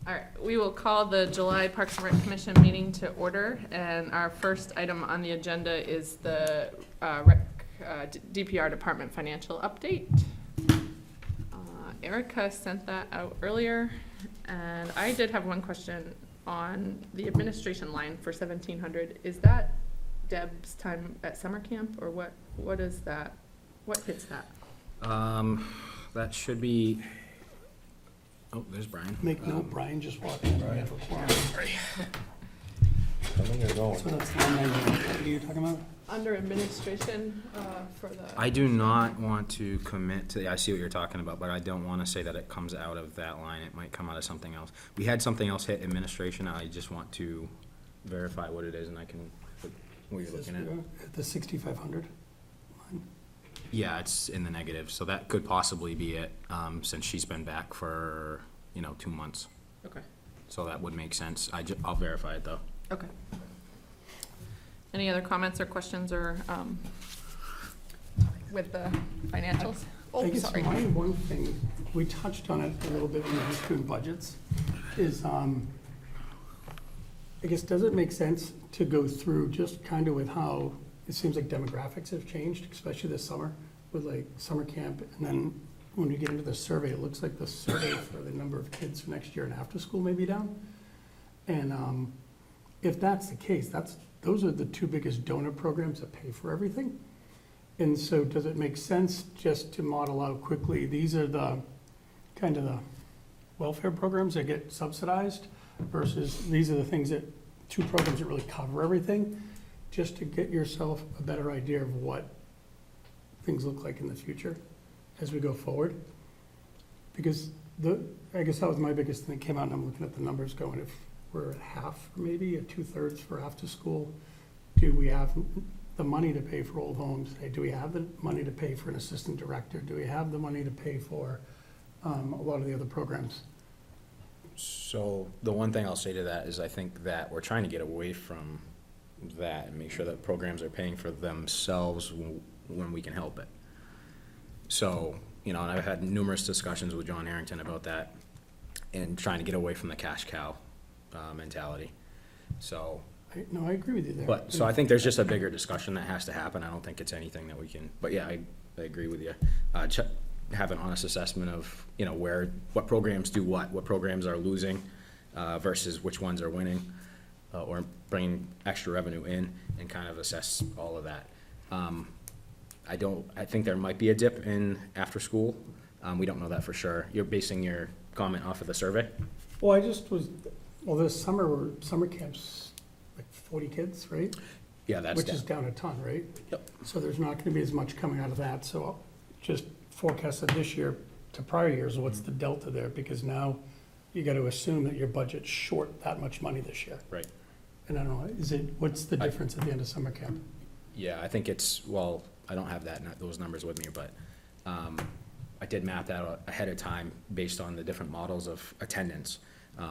All right, we will call the July Parks and Rec Commission meeting to order, and our first item on the agenda is the DPR Department financial update. Erica sent that out earlier, and I did have one question on the administration line for 1,700. Is that Deb's time at summer camp, or what is that? What hits that? That should be, oh, there's Brian. Make note, Brian just walked in. We have a quorum. Coming or going? So that's the 190 you're talking about? Under administration, for the. I do not want to commit to, I see what you're talking about, but I don't want to say that it comes out of that line. It might come out of something else. We had something else hit administration. I just want to verify what it is, and I can, what you're looking at. The 6,500 line. Yeah, it's in the negative, so that could possibly be it, since she's been back for, 2 months. Okay. So that would make sense. I'll verify it, though. Okay. Any other comments or questions or, with the financials? I Oh, guess sorry. my one thing, we touched on it a little bit when we were doing budgets, is, I guess, does it make sense to go through just kind of with how it seems like demographics have changed, especially this summer, with like summer camp, and then when we get into the survey, it looks like the survey for the number of kids for next year and after school may be down. And if that's the case, those are the two biggest donor programs that pay for everything. And so does it make sense just to model out quickly, these are the kind of the welfare programs that get subsidized versus these are the things that, two programs that really cover everything, just to get yourself a better idea of what things look like in the future as we go forward? Because I guess that was my biggest thing that came out, and I'm looking at the numbers going, if we're at half, maybe, or 2/3 for after school, do we have the money to pay for old homes? Do we have the money to pay for an assistant director? Do we have the money to pay for a lot of the other programs? So the one thing I'll say to that is I think that we're trying to get away from that and make sure that programs are paying for themselves when we can help it. So, and I've had numerous discussions with John Harrington about that and trying to get away from the cash cow mentality. So, No, I agree with you there. so I think there's just a bigger discussion that has to happen. I don't think it's anything that we can, but yeah, I agree with you. Have an honest assessment of, what programs do what programs are losing versus which ones are winning or bringing extra revenue in, and kind of assess all of that. I think there might be a dip in after school. We don't know that for sure. You're basing your comment off of the survey? Well, this summer camps, like 40 kids, right? Yeah, that's Which is down a ton, right? Yep. So there's not gonna be as much coming out of that, so just forecast it this year to prior years, what's the delta there? Because now you gotta assume that your budget's short that much money this year. Right. And I don't know, what's the difference at the end of summer camp? Yeah, I think I don't have those numbers with me, but I did map that out ahead of time based on the different models of attendance.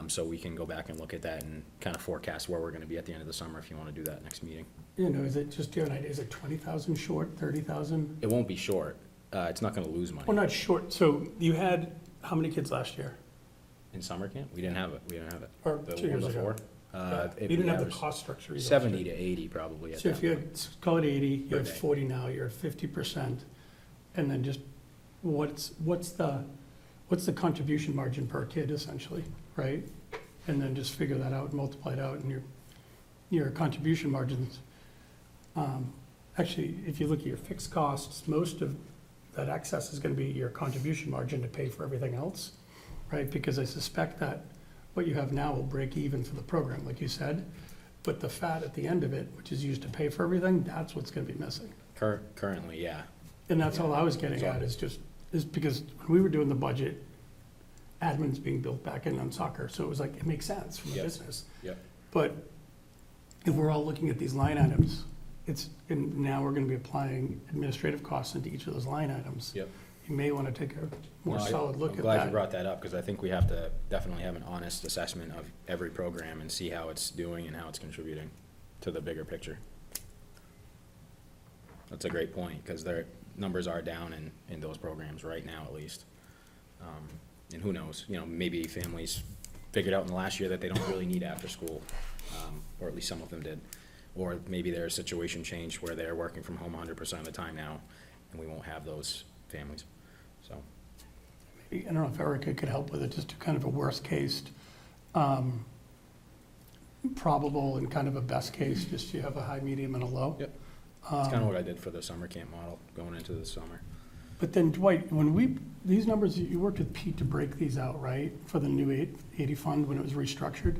So we can go back and look at that and kind of forecast where we're gonna be at the end of the summer if you wanna do that next meeting. Is it, just do you have an idea, is it 20,000 short, 30,000? It won't be short. It's not gonna lose money. Well, not short, so you had, how many kids last year? In summer camp? We didn't have it. Or The 2 one years ago? before? Yeah. It- You didn't have yeah, the it was cost structure either. 70 to 80 probably at So that if you point. had, call it 80, you Per have day. 40 now, you're at 50%. And then just, what's the contribution margin per kid essentially, right? And then just figure that out, multiply it out, and your contribution margins. Actually, if you look at your fixed costs, most of that excess is gonna be your contribution margin to pay for everything else, right? Because I suspect that what you have now will break even for the program, like you said. But the fat at the end of it, which is used to pay for everything, that's what's gonna be missing. Currently, yeah. And that's all I was getting at, is because when we were doing the budget, admin's being built back in on soccer, so it was like, it makes sense from a Yep. business. Yep. But if we're all looking at these line items, and now we're gonna be applying administrative costs into each of those line items. Yep. You may wanna take a more No, solid look I'm at glad you that. brought that up, because I think we have to definitely have an honest assessment of every program and see how it's doing and how it's contributing to the bigger picture. That's a great point, because their numbers are down in those programs right now, at least. And who knows, maybe families figured out in the last year that they don't really need after-school, or at least some of them did. Or maybe their situation changed where they're working from home 100% of the time now, and we won't have those families, so. I don't know if Erica could help with it, just to kind of a worst case, probable and kind of a best case, just you have a high, medium, and a low. Yep. It's kind of what I did for the summer camp model going into the summer. But then Dwight, these numbers, you worked with Pete to break these out, right? For the new 80 fund when it was restructured.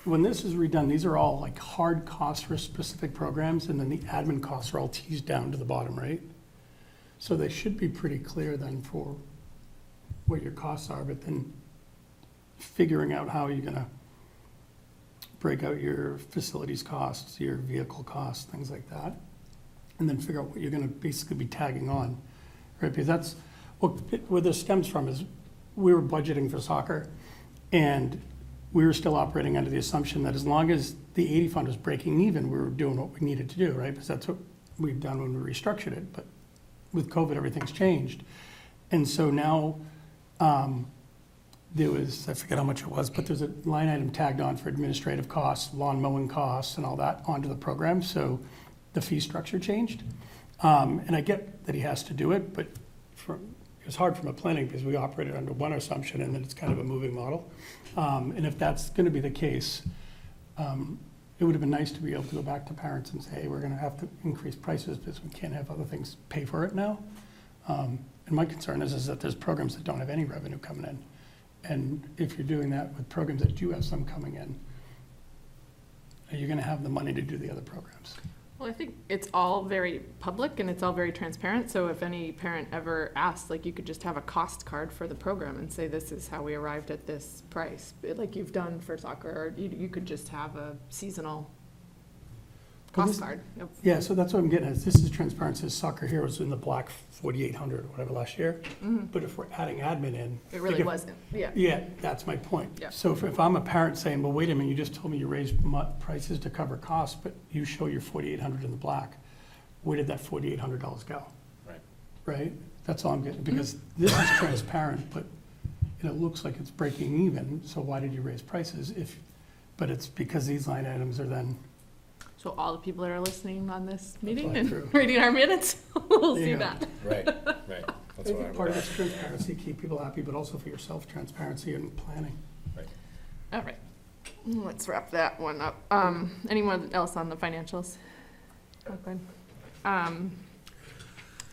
When this is redone, these are all like hard costs for specific programs, and then the admin costs are all teased down to the bottom, right? So they should be pretty clear then for what your costs are, but then figuring out how you're gonna break out your facilities costs, your vehicle costs, things like that. And then figure out what you're gonna basically be tagging on, right? Because that's, where this stems from is, we were budgeting for soccer, and we were still operating under the assumption that as long as the 80 fund was breaking even, we were doing what we needed to do, right? Because that's what we've done when we restructured it, but with COVID, everything's changed. And so now, there was, I forget how much it was, but there's a line item tagged on for administrative costs, lawn mowing costs, and all that onto the program, so the fee structure changed. And I get that he has to do it, but it was hard from a planning, because we operated under one assumption, and then it's kind of a moving model. And if that's gonna be the case, it would have been nice to be able to go back to parents and say, hey, we're gonna have to increase prices because we can't have other things pay for it now. And my concern is that there's programs that don't have any revenue coming in. And if you're doing that with programs that do have some coming in, are you gonna have the money to do the other programs? Well, I think it's all very public and it's all very transparent, so if any parent ever asks, like, you could just have a cost card for the program and say, this is how we arrived at this price, like you've done for soccer, or you could just have a seasonal Well, cost this- card. Yep. Yeah, so that's what I'm getting at. This is transparent. Says Soccer Heroes in the black 4,800 or whatever last year. Mhm. But if we're adding admin in. It really like if- wasn't, yeah. Yeah, that's my point. Yeah. So if I'm a parent saying, well, wait a minute, you just told me you raised prices to cover costs, but you show your 4,800 in the black, where did that $4,800 go? Right. Right? That's all I'm getting, because this is transparent, but it looks like it's breaking even, so why did you raise prices but it's because these line items are then, So all the people that are listening on this meeting right and through. reading our minutes will see Yeah. that. Right, right. I That's think what part of I, it's transparency, keep people happy, but also for yourself, transparency and planning. All right, let's wrap that one up. Anyone else on the financials? Okay.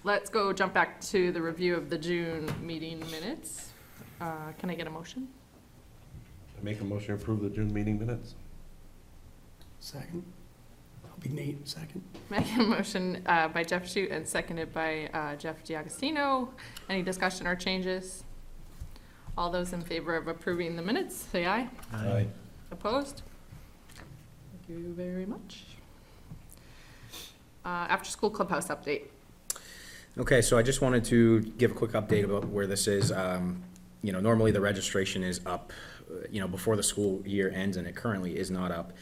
Let's go jump back to the review of the June meeting minutes. Can I get a motion? I make a motion to approve the June meeting minutes. Second. I'll be Nate, second. Make a motion by Jeff Shute and seconded by Jeff Giagostino. Any discussion or changes? All those in favor of approving the minutes, say aye. Aye. Opposed? Thank you very much. After-school clubhouse update. okay, so I just wanted to give a quick update about where this is. Normally the registration is up, before the school year ends, and it currently is not up.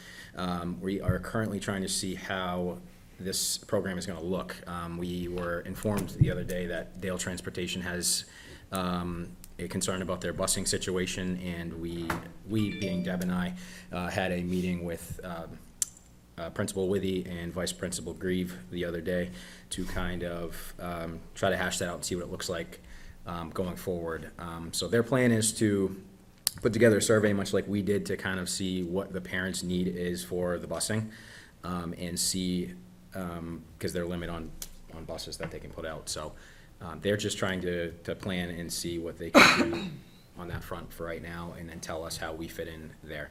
We are currently trying to see how this program is gonna look. We were informed the other day that Dale Transportation has, a concern about their busing situation, and we being Deb and I, had a meeting with, Principal Withy and Vice Principal Grieve the other day to kind of try to hash that out and see what it looks like going forward. So their plan is to put together a survey, much like we did, to kind of see what the parents' need is for the busing, and see, because they're limited on buses that they can put out. So they're just trying to plan and see what they can do on that front for right now, and then tell us how we fit in there.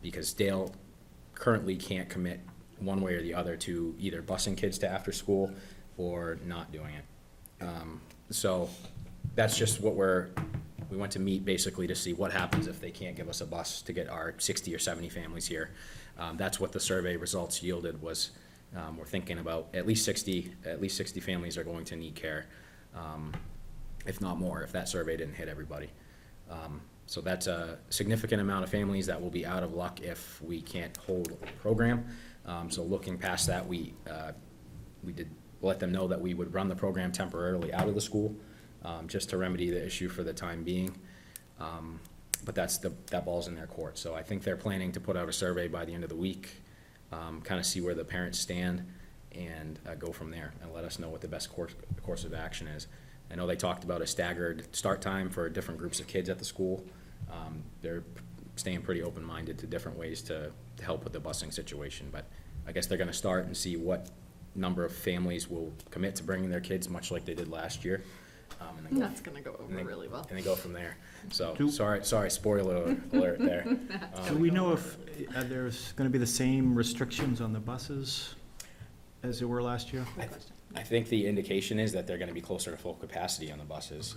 Because Dale currently can't commit one way or the other to either busing kids to after school or not doing it. So that's just what we went to meet basically to see what happens if they can't give us a bus to get our 60 or 70 families here. That's what the survey results yielded was, we're thinking about at least 60 families are going to need care, if not more, if that survey didn't hit everybody. So that's a significant amount of families that will be out of luck if we can't hold a program. So looking past that, we did let them know that we would run the program temporarily out of the school, just to remedy the issue for the time being. But that ball's in their court. So I think they're planning to put out a survey by the end of the week, kind of see where the parents stand, and go from there, and let us know what the best course of action is. I know they talked about a staggered start time for different groups of kids at the school. They're staying pretty open-minded to different ways to help with the busing situation, but I guess they're gonna start and see what number of families will commit to bringing their kids, much like they did last year. And then go That's gonna go over really well. and then go from there. So, Do- sorry, spoiler alert there. Do we know if there's going to be the same restrictions on the buses as there were last year? I think the indication is that they're gonna be closer to full capacity on the buses.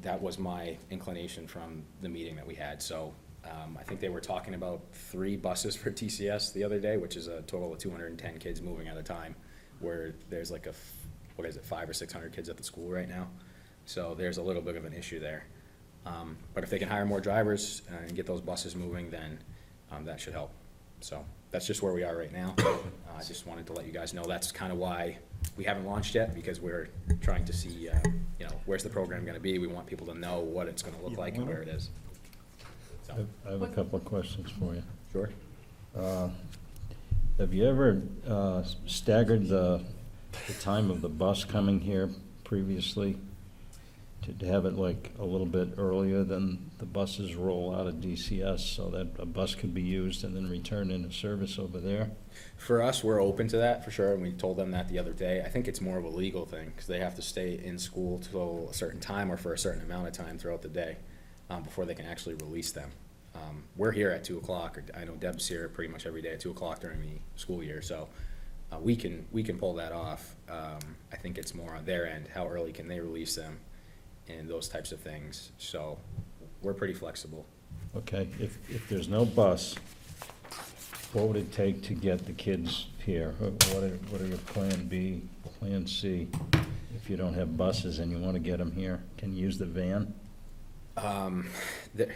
That was my inclination from the meeting that we had, so, I think they were talking about 3 buses for TCS the other day, which is a total of 210 kids moving at a time, where there's like 500 or 600 kids at the school right now. So there's a little bit of an issue there. But if they can hire more drivers and get those buses moving, then that should help. So that's just where we are right now. I just wanted to let you guys know that's kind of why we haven't launched yet, because we're trying to see, where's the program gonna be? We want people to know what it's gonna look like and where it is. So, I have a couple of questions for you. sure. Have you ever staggered the time of the bus coming here previously? To have it like a little bit earlier than the buses roll out of DCS, so that a bus could be used and then returned into service over there? For us, we're open to that for sure, and we told them that the other day. I think it's more of a legal thing, because they have to stay in school till a certain time or for a certain amount of time throughout the day, before they can actually release them. We're here at 2 o'clock, or I know Deb's here pretty much every day at 2 o'clock during the school year, so we can pull that off. I think it's more on their end, how early can they release them, and those types of things. So we're pretty flexible. Okay, if there's no bus, what would it take to get the kids here? What are your plan B, plan C? If you don't have buses and you want to get them here, can you use the van?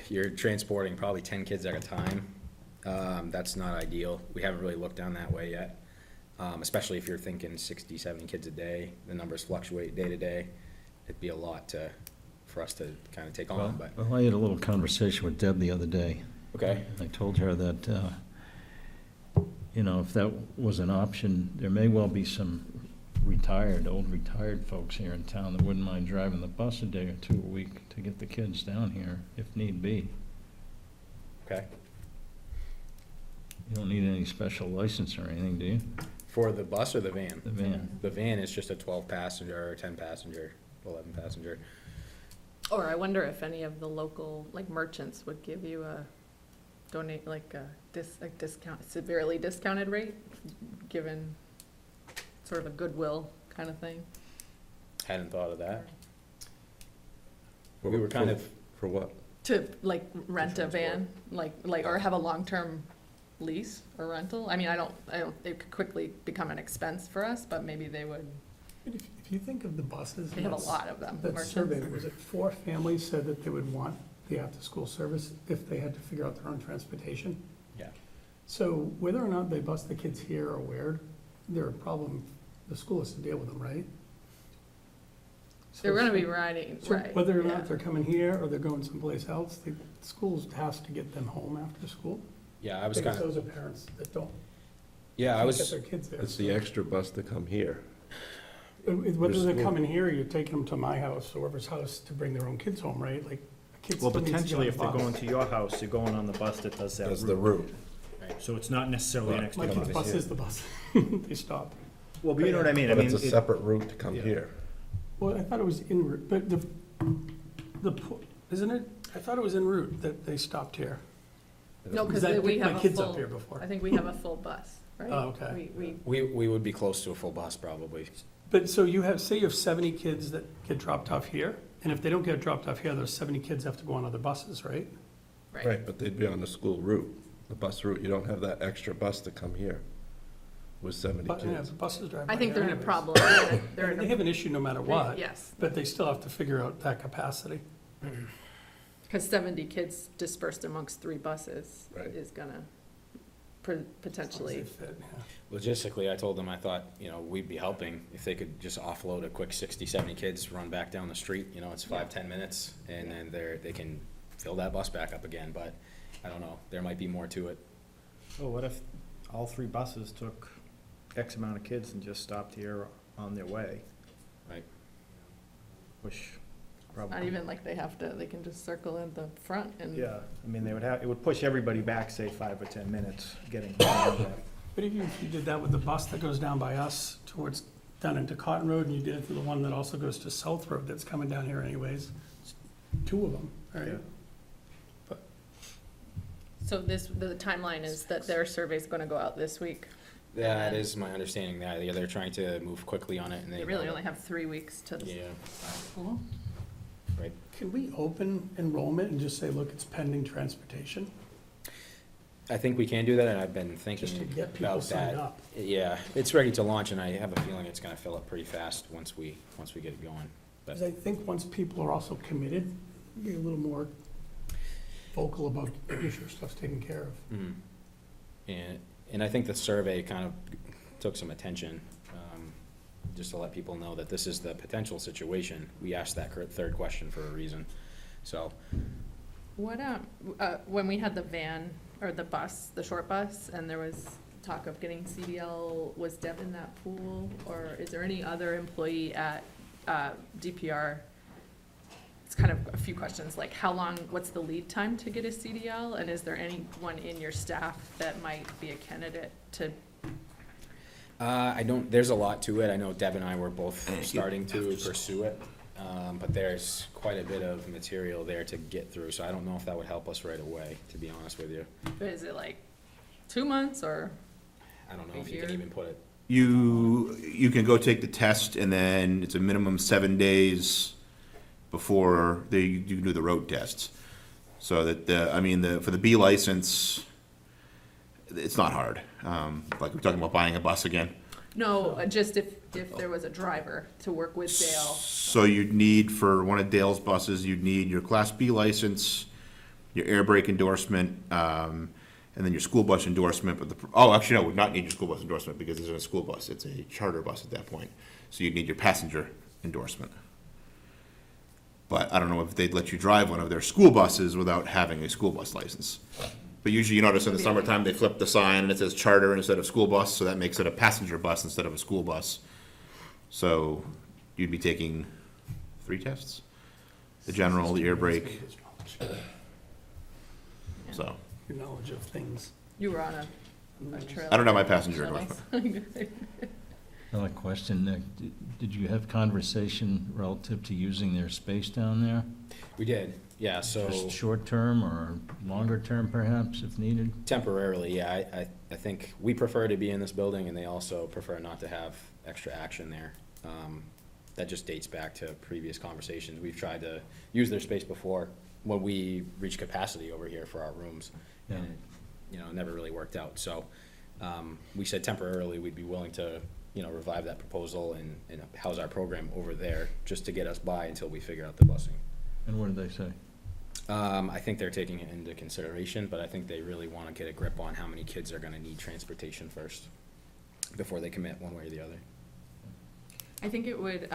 You're transporting probably 10 kids at a time. That's not ideal. We haven't really looked down that way yet, especially if you're thinking 60, 70 kids a day. The numbers fluctuate day to day. It'd be a lot for us to kind of take on, but, Well, I had a little conversation with Deb the other day. okay. I told her that, if that was an option, there may well be some old retired folks here in town that wouldn't mind driving the bus a day or 2 a week to get the kids down here, if need be. Okay. You don't need any special license or anything, do you? For the bus or the van? The van. The van is just a 12-passenger or 10-passenger, 11-passenger. Or I wonder if any of the local, like, merchants would give you a discount, severely discounted rate, given sort of a goodwill kind of thing. Hadn't thought of that. For- We were kind for- of- For what? To, like, rent a van, or have a long-term lease or rental. I mean, it could quickly become an expense for us, but maybe they would, If you think of the buses. they have a lot of them, That merchants. survey, was it 4 families said that they would want the after-school service if they had to figure out their own transportation? Yeah. So whether or not they bus the kids here or where, they're a problem, the school has to deal with them, right? They're gonna be riding, So right, whether or yeah. not they're coming here or they're going someplace else, the schools has to get them home after school. Yeah, I was Because kind of, those are parents that don't yeah, I get was, their kids there. It's the extra bus to come here. Whether they're school- coming here, or you're taking them to my house or whoever's house to bring their own kids home, right? Like, a kid Well, still needs to get on potentially, the if they're bus. going to your house, you're going on the bus that does that That's the route. route. So it's not necessarily an extra My kid's bus. bus is the bus. They stop. Well, but you know what I mean? I But mean, it's a separate route to come yeah. here. Well, I thought it was en route, but isn't it? I thought it was en route that they stopped here. No, because I we picked have my a kids up full, here before. I think we have a full bus, right? Oh, okay. we would be close to a full bus probably. But so say you have 70 kids that get dropped off here, and if they don't get dropped off here, those 70 kids have to go on other buses, right? Right. But they'd be on the school route, the bus route. You don't have that extra bus to come here with 70 But, yeah, kids. buses drive by I think they're here in a anyways. problem. Yeah, they're in They a- have an issue no matter what, Yes, but they still have to figure out that capacity. because 70 kids dispersed amongst 3 buses Right. is gonna As long as potentially, they fit, yeah. Logistically, I told them I thought, we'd be helping if they could just offload a quick 60, 70 kids, run back down the street, it's 5, 10 minutes, and then they can fill that bus back up again, but I don't know, there might be more to it. Well, what if all 3 buses took X amount of kids and just stopped here on their way? Right. Which Not probably, even like they can just circle in the front and. yeah, I mean, it would push everybody back, say, 5 or 10 minutes getting around that. But if you did that with the bus that goes down by us towards, down into Cotton Road, and you did it for the one that also goes to South Road that's coming down here anyways, it's 2 of them, right? Yeah. So the timeline is that their survey's gonna go out this week. That is my understanding, that, yeah, they're trying to move quickly on it, and They really only have 3 weeks to. Yeah, Well, right. can we open enrollment and just say, look, it's pending transportation? I think we can do that, and I've been Just to thinking get people about signed that. up. Yeah, it's ready to launch, and I have a feeling it's gonna fill up pretty fast once we get it going. Because I think once people are also committed, be a little more vocal about making sure stuff's taken care of. Mhm. And I think the survey kind of took some attention, just to let people know that this is the potential situation. We asked that third question for a reason, so. What, when we had the van, or the bus, the short bus, and there was talk of getting CDL, was Deb in that pool? Or is there any other employee at, DPR? It's kind of a few questions, like how long, what's the lead time to get a CDL? And is there anyone in your staff that might be a candidate to, There's a lot to it. I know Deb and I were both starting to pursue it, but there's quite a bit of material there to get through, so I don't know if that would help us right away, to be honest with you. is it like 2 months or? I don't know A if you can year? even put it. You can go take the test, and then it's a minimum 7 days before you can do the road tests. So that, for the B license, it's not hard. Like we're talking about buying a bus again. No, just if there was a driver to work with Dale. So you'd need, for one of Dale's buses, you'd need your Class B license, your air brake endorsement, and then your school bus endorsement. But actually, no, would not need your school bus endorsement because it's a school bus. It's a charter bus at that point. So you'd need your passenger endorsement. But I don't know if they'd let you drive one of their school buses without having a school bus license. But usually you notice in the summertime, they flip the sign and it says charter instead of school bus, so that makes it a passenger bus instead of a school bus. So you'd be taking 3 tests? The general, the air brake, so. Your knowledge of things. You were on a trail. I don't have my passenger endorsement. Another question, Nick, did you have conversation relative to using their space down there? We did, yeah, so. Just short-term or longer-term perhaps, if needed? Temporarily, yeah, I think we prefer to be in this building, and they also prefer not to have extra action there. That just dates back to previous conversations. We've tried to use their space before when we reached capacity over here for our rooms, and it never really worked out. So we said temporarily we'd be willing to revive that proposal and house our program over there just to get us by until we figure out the busing. And what did they say? I think they're taking it into consideration, but I think they really want to get a grip on how many kids are going to need transportation first before they commit one way or the other. I think it would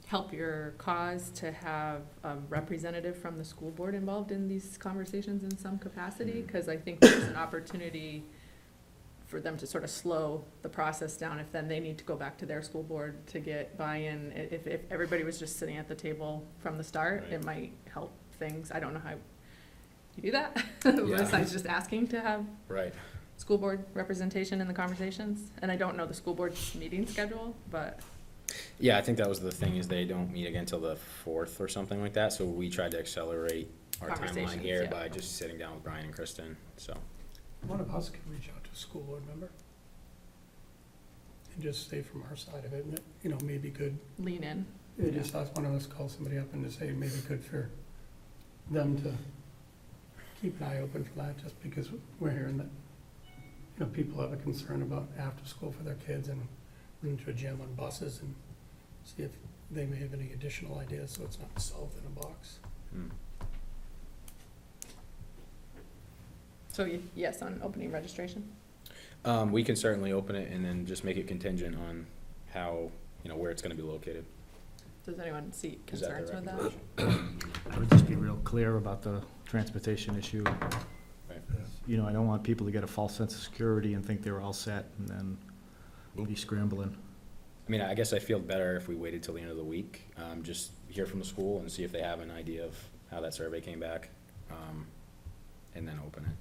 help your cause to have a representative from the school board involved in these conversations in some capacity, because I think there's an opportunity for them to sort of slow the process down if then they need to go back to their school board to get buy-in. If everybody was just sitting at the table from the start, Right. it might help things. I don't know how you do that, Yeah. besides just asking to have Right. school board representation in the conversations. And I don't know the school board's meeting schedule, but Yeah, I think that was the thing, is they don't meet again until the 4th or something like that, so we tried to accelerate our timeline Conversations, here yeah. by just sitting down with Brian and Kristen, so. One of us could reach out to a school board member and just say from our side of it, maybe good, lean in. just ask one of us, call somebody up and just say, maybe good for them to keep an eye open for that, just because we're hearing that, people have a concern about after school for their kids and running to a gym on buses, and see if they may have any additional ideas, so it's not solved in a box. hmm. So yes, on opening registration? We can certainly open it and then just make it contingent on how, where it's gonna be located. Does anyone see Is that concerns the with that? recommendation? I would just be real clear about the transportation issue. Right. You know, I don't want people to get a false sense of security and think they're all set and then be scrambling. I mean, I guess I feel better if we waited till the end of the week, just hear from the school and see if they have an idea of how that survey came back, and then open it.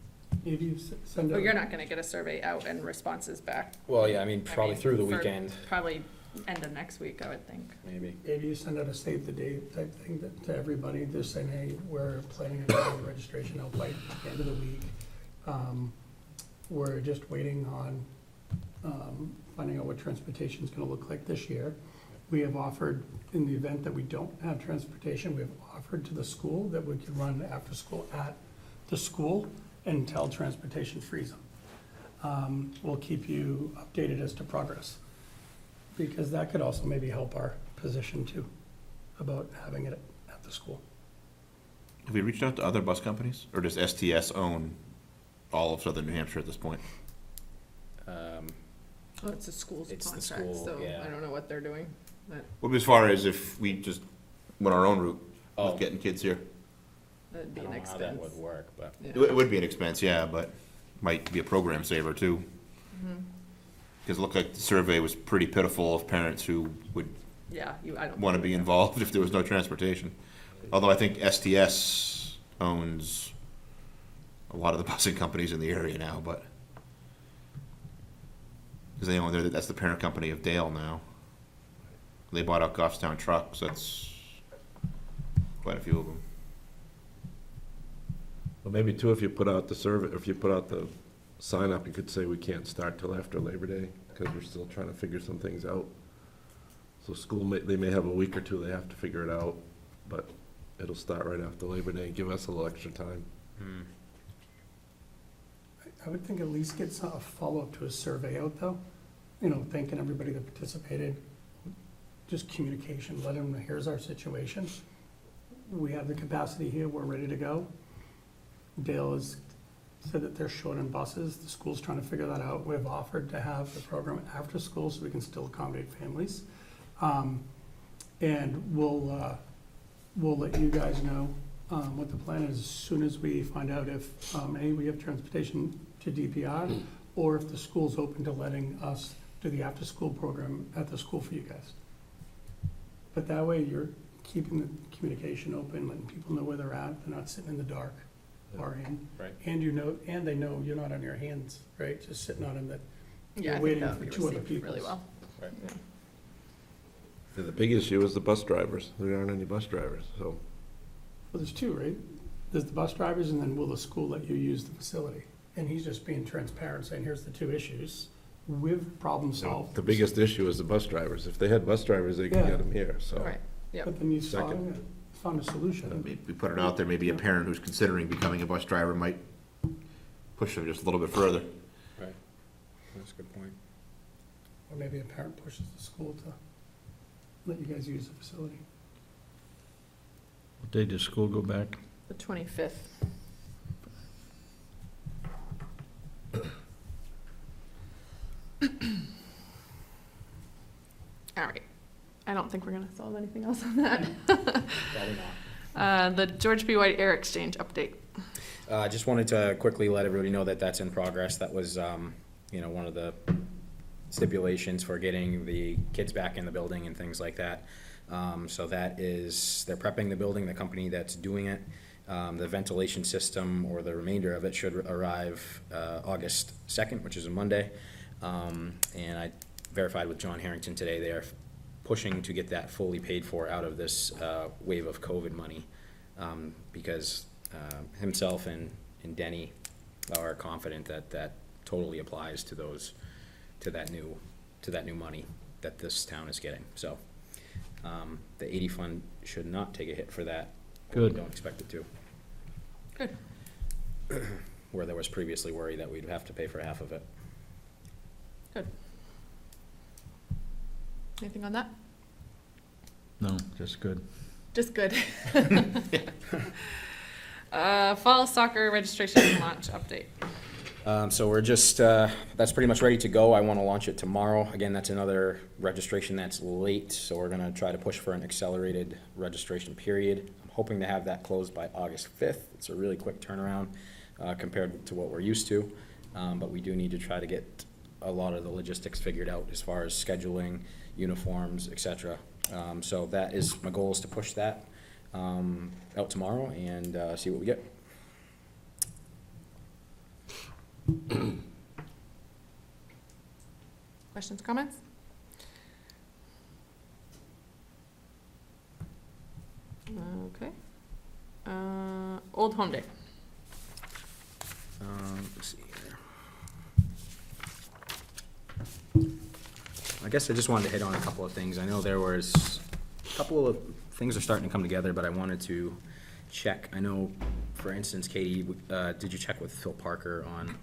Maybe you send Well, out, you're not gonna get a survey out and responses back. Well, yeah, I mean, I probably mean, through the for weekend, Probably end of next week, I would think. maybe. maybe you send out a save the date type thing to everybody, just saying, hey, we're planning on getting the registration out by the end of the week. We're just waiting on, finding out what transportation's gonna look like this year. We have offered, in the event that we don't have transportation, we have offered to the school that we could run after school at the school until transportation frees them. We'll keep you updated as to progress, because that could also maybe help our position too, about having it at the school. Have we reached out to other bus companies, or does STS own all of southern New Hampshire at this point? Oh, it's a school's It's the contract, school, so yeah. I don't know what they're doing, but Well, as far as if we just went our own route Oh. with getting kids here. that'd I be don't an know how that expense. would work, but, Yeah. It would be an expense, yeah, but might be a program saver too. Mhm. Because it looked like the survey was pretty pitiful of parents who would Yeah, I don't. want to think be so. involved if there was no transportation. Although I think STS owns a lot of the busing companies in the area now, but because they own, that's the parent company of Dale now. They bought out Goffstown Trucks, that's quite a few of them. Well, maybe too, if you put out the survey, if you put out the sign up, you could say we can't start till after Labor Day, because we're still trying to figure some things out. So school they may have a week or two, they have to figure it out, but it'll start right after Labor Day, give us a little extra time. I would think at least get a follow-up to a survey out though, you know, thanking everybody that participated. Just communication, let them know, here's our situation. We have the capacity here, we're ready to go. Dale has said that they're short on buses, the school's trying to figure that out. We've offered to have the program after school so we can still accommodate families. And we'll let you guys know, what the plan is as soon as we find out if, A, we have transportation to DPR, or if the school's open to letting us do the after-school program at the school for you guys. But that way, you're keeping the communication open, letting people know where they're at, they're not sitting in the dark, worrying. Right. And you know, and they know you're not on your hands, right, just sitting on them, that Yeah, you're I think waiting that for would be two other received really peoples. well. Right. Yeah. And the big issue is the bus drivers, there aren't any bus drivers, so. Well, there's two, right? There's the bus drivers, and then will the school let you use the facility? And he's just being transparent, saying, here's the two issues. We've problem solved. The biggest issue is the bus drivers, if they had bus drivers, they could Yeah. get them here, so. Right, yep. But then you Second. found a solution. Maybe we put it out there, maybe a parent who's considering becoming a bus driver might push them just a little bit further. Right. That's a good point. Or maybe a parent pushes the school to let you guys use the facility. What day does school go back? The 25th. All right. I don't think we're gonna solve anything else on that. Probably not. The George B. White Air Exchange update. Just wanted to quickly let everybody know that that's in progress. That was, one of the stipulations for getting the kids back in the building and things like that. So that is, they're prepping the building, the company that's doing it. The ventilation system, or the remainder of it, should arrive August 2nd, which is a Monday. And I verified with John Harrington today, they are pushing to get that fully paid for out of this wave of COVID money, because himself and Denny are confident that that totally applies to to that new money that this town is getting. So the 80 fund should not take a hit for that. or we Good. Don't expect it to. Good. Where there was previously worry that we'd have to pay for half of it. Good. Anything on that? No, just good. Just good. Fall soccer registration launch update. So we're just, that's pretty much ready to go. I want to launch it tomorrow. Again, that's another registration that's late, so we're gonna try to push for an accelerated registration period. I'm hoping to have that closed by August 5th. It's a really quick turnaround compared to what we're used to, but we do need to try to get a lot of the logistics figured out as far as scheduling, uniforms, etc. So that is, my goal is to push that out tomorrow and see what we get. Questions, comments? Okay. Old Home Day. Let's see here. I guess I just wanted to hit on a couple of things. I know there was a couple of things are starting to come together, but I wanted to check. I know, for instance, Katie, did you check with Phil Parker on?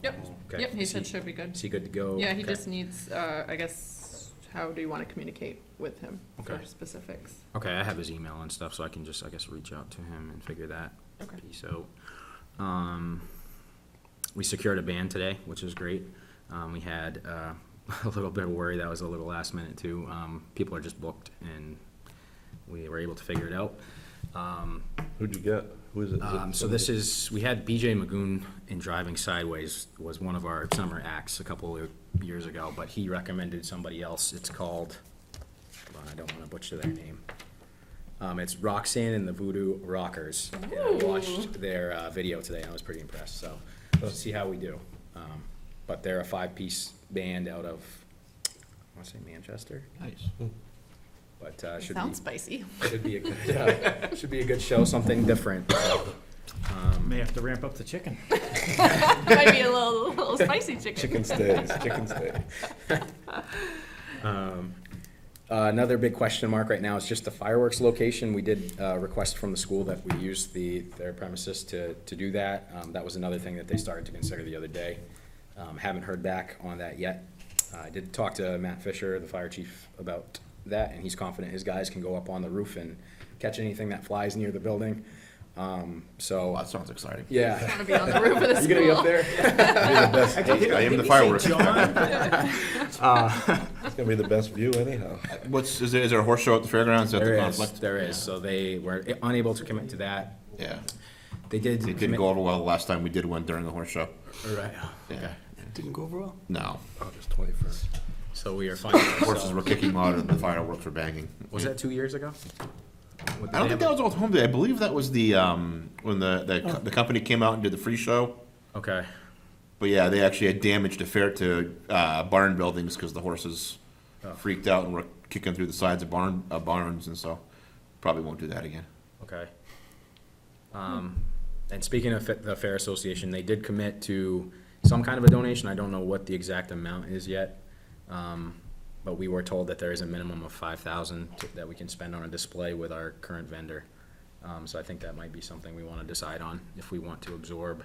Yep, Okay. yep, he Is said should be good. Is he good to go? Yeah, he Okay. just needs, I guess, how do you want to communicate with him for Okay. specifics? Okay, I have his email and stuff, so I can just, I guess, reach out to him and figure that Okay. piece out. We secured a band today, which is great. We had a little bit of worry, that was a little last minute too. People are just booked and we were able to figure it out. Who'd you get? Who is it? So this is, we had BJ Magoon in Driving Sideways, was one of our summer acts a couple of years ago, but he recommended somebody else. It's called, hold on, I don't want to butcher their name. It's Roxanne and the Voodoo Rockers. And I watched their video today and I was pretty impressed, so we'll see how we do. But they're a 5-piece band out of, I want to say Manchester, Nice. but should Sounds be, spicy. should be a good, should be a good show, something different. So, May have to ramp up the chicken. Might be a little spicy chicken. Chicken stays, chicken stays. Another big question mark right now is just the fireworks location. We did request from the school that we use their premises to do that. That was another thing that they started to consider the other day. Haven't heard back on that yet. I did talk to Matt Fisher, the fire chief, about that, and he's confident his guys can go up on the roof and catch anything that flies near the building. So, That sounds exciting. yeah. Want to be on the roof of the You gonna be up school. there? I am the fireworks. It's gonna be the best view anyhow. Is there a horse show at the fairgrounds? Is that the There is, conflict? there is. So they were unable to commit to that. Yeah. They did. It didn't commit- go over well the last time we did one during the horse show. Right. Yeah. Didn't go over well? No. August 21st. So we are finding Horses were ourselves. kicking louder than the fireworks were banging. Was that 2 years ago? I don't think that was Old Home Day. I believe that was the, when the company came out and did the free show. Okay. But yeah, they actually had damage to barn buildings because the horses Oh. freaked out and were kicking through the sides of barns, and so probably won't do that again. Okay. And speaking of the Fair Association, they did commit to some kind of a donation. I don't know what the exact amount is yet. But we were told that there is a minimum of 5,000 that we can spend on a display with our current vendor. So I think that might be something we want to decide on if we want to absorb.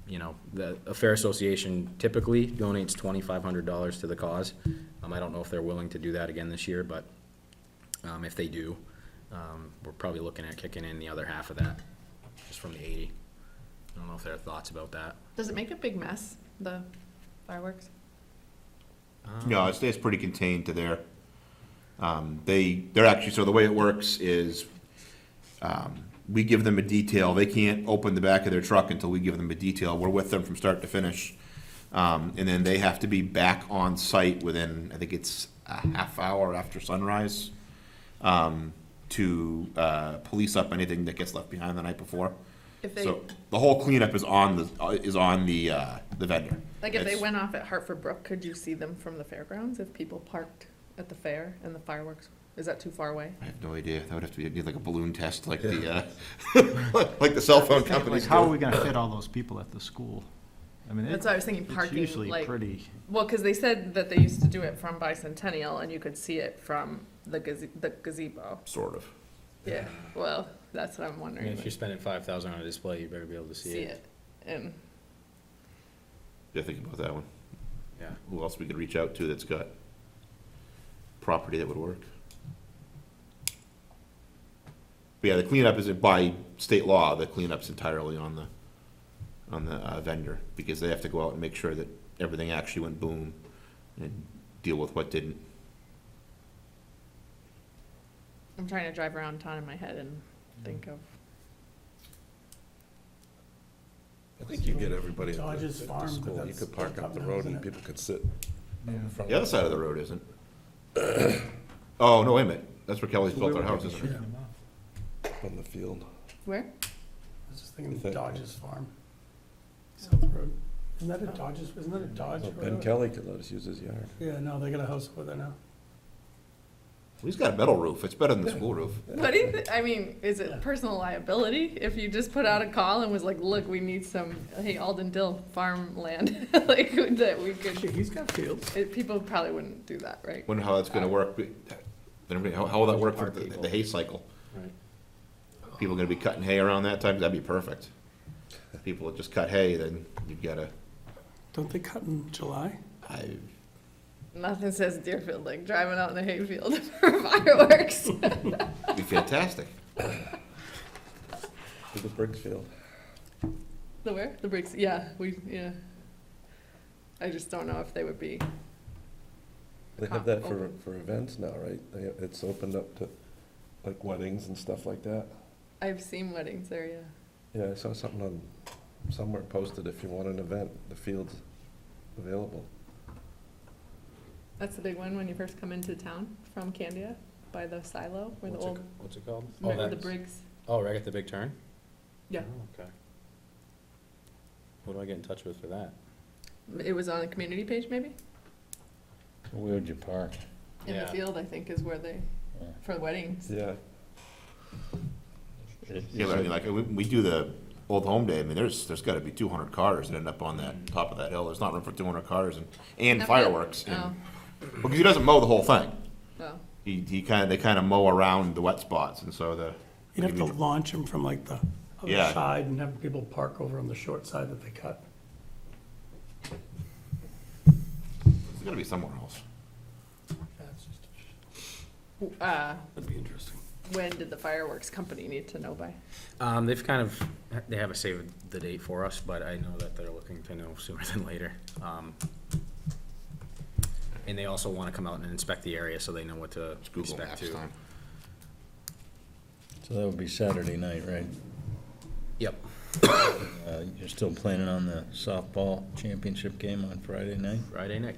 You know, a Fair Association typically donates $2,500 to the cause. I don't know if they're willing to do that again this year, but if they do, we're probably looking at kicking in the other half of that, just from the 80. I don't know if there are thoughts about that. Does it make a big mess, the fireworks? No, it stays pretty contained to their, they're actually, so the way it works is, we give them a detail, they can't open the back of their truck until we give them a detail, we're with them from start to finish. And then they have to be back on site within, I think it's a half hour after sunrise, to, police up anything that gets left behind the night before. If they, So, the whole cleanup is on the vendor. like if they It's- went off at Hartford Brook, could you see them from the fairgrounds if people parked at the fair and the fireworks? Is that too far away? I have no idea. That would have to be, need like a balloon test, like the, like the cell phone Like, companies how are do. we gonna fit all those people at the school? I mean, That's why I was thinking it's parking, usually like, pretty, well, because they said that they used to do it from Bicentennial and you could see it from the gazebo. Sort of. Yeah, well, that's what I'm I mean, wondering. if like, you're spending 5,000 on a display, you better be able to see it. And Yeah, think about that one. Yeah. Who else we could reach out to that's got property that would work? But yeah, the cleanup is by state law, the cleanup's entirely on the vendor, because they have to go out and make sure that everything actually went boom and deal with what didn't. I'm trying to drive around town in my head and think of. I think you get everybody at Dodge's the Farm, but school. You that's could park built up up the now, road isn't and it? people could sit Yeah. in front. The other side of the road isn't. Oh, no, wait a minute. That's where Kelly's built their house, isn't it? On the field. Where? I was just thinking You think- Dodge's Farm. South Road. Isn't that a Dodge's, isn't that a Dodge Oh, Ben road? Kelly could let us use his yard. Yeah, no, they got a house over there now. He's got a metal roof. It's better than the school roof. What do you I mean, is it personal liability if you just put out a call and was like, look, we need some, hey, Alden Dill farmland, like, that we Actually, could, he's got fields. people probably wouldn't do that, right? Wonder how that's gonna work. How will that work for the hay cycle? Right. People gonna be cutting hay around that time? That'd be perfect. If people would just cut hay, then you've gotta, Don't they cut in July? Nothing says Deerfield like driving out in the hayfield for fireworks. it'd be fantastic. To the Briggs Field. The where? The bricks, yeah, yeah. I just don't know if they would be, They have that Open. for events now, right? It's opened up to like weddings and stuff like that. I've seen weddings there, yeah. Yeah, I saw something on, somewhere posted, if you want an event, the field's available. That's the big one when you first come into town from Candia, by the silo, where the What's it, old, what's it called? where the that's- Briggs, Oh, right at the big turn? yeah. Oh, okay. Who do I get in touch with for that? It was on the community page, maybe? Where would you park? In the Yeah. field, I think, is where they, Yeah. for weddings. Yeah, Yeah, but I mean, like, we do the Old Home Day, I mean, there's gotta be 200 cars that end up on that, top of that hill. There's not room for 200 cars and fireworks. Oh, Because he doesn't mow the whole thing. well, They kinda mow around the wet spots, and so the. You'd have to launch them from like the other Yeah. side and have people park over on the short side that they cut. There's gotta be somewhere else. That's just, that'd be interesting. when did the fireworks company need to know by? They've kind of, they haven't saved the date for us, but I know that they're looking to know sooner than later. And they also wanna come out and inspect the area so they know what to It's Google expect Maps too. time. So that would be Saturday night, right? Yep. You're still planning on the softball championship game on Friday night? Friday night.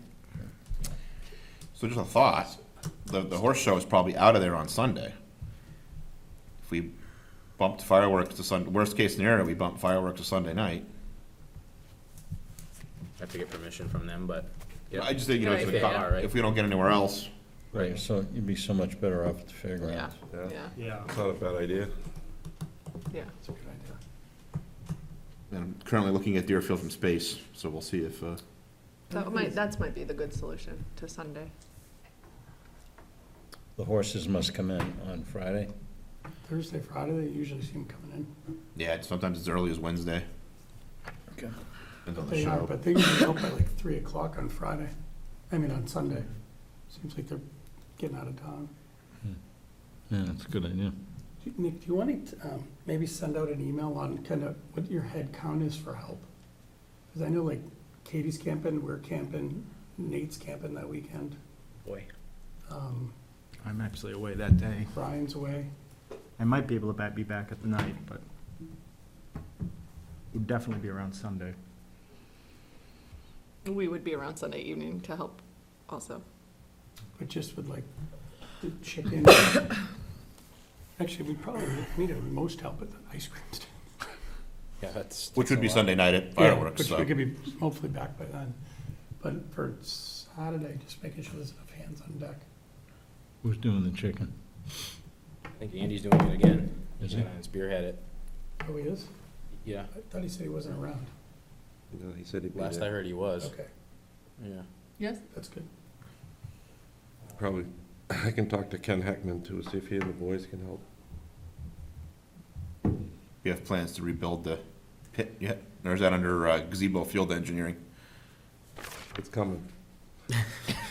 So just a thought, the horse show is probably out of there on Sunday. If we bumped fireworks to worst case scenario, we bump fireworks to Sunday night. Have to get permission from them, but, yeah. I just think, Right, yeah. if we don't get anywhere else, Right, so you'd be so much better off at the Yeah, fairgrounds. yeah. yeah, Yeah. It's not a bad idea. yeah. That's a good idea. and I'm currently looking at Deerfield from space, so we'll see if, That might be the good solution to Sunday. The horses must come in on Friday. Thursday, Friday, they usually see them coming in. yeah, sometimes it's early as Wednesday. Okay. Depends on the They are, show. but they usually out by like 3 o'clock on Friday. I mean, on Sunday. Seems like they're getting out of town. Yeah, that's a good idea. Nick, do you want to maybe send out an email on kind of what your head count is for help? Because I know like Katie's camping, we're camping, Nate's camping that weekend. Boy. I'm actually away that day. Brian's away. I might be able to be back at the night, but would definitely be around Sunday. We would be around Sunday evening to help also. But just with like the chicken. Actually, we probably need the most help at the ice cream stand. Yeah, that's. Which would be that's a lot. Sunday night at Yeah, fireworks, which so. we could be hopefully back by then. But for Saturday, just making sure there's enough hands on deck. Who's doing the chicken? I think Andy's doing it again. Is He's he? gonna spearhead it. Oh, he is? Yeah, I thought he said he wasn't around. No, he said he'd be last I there. heard he was. Okay, Yeah. Yes? that's good. Probably, I can talk to Ken Heckman too, see if he and the boys can help. We have plans to rebuild the pit yet? Or is that under gazebo field engineering? It's coming.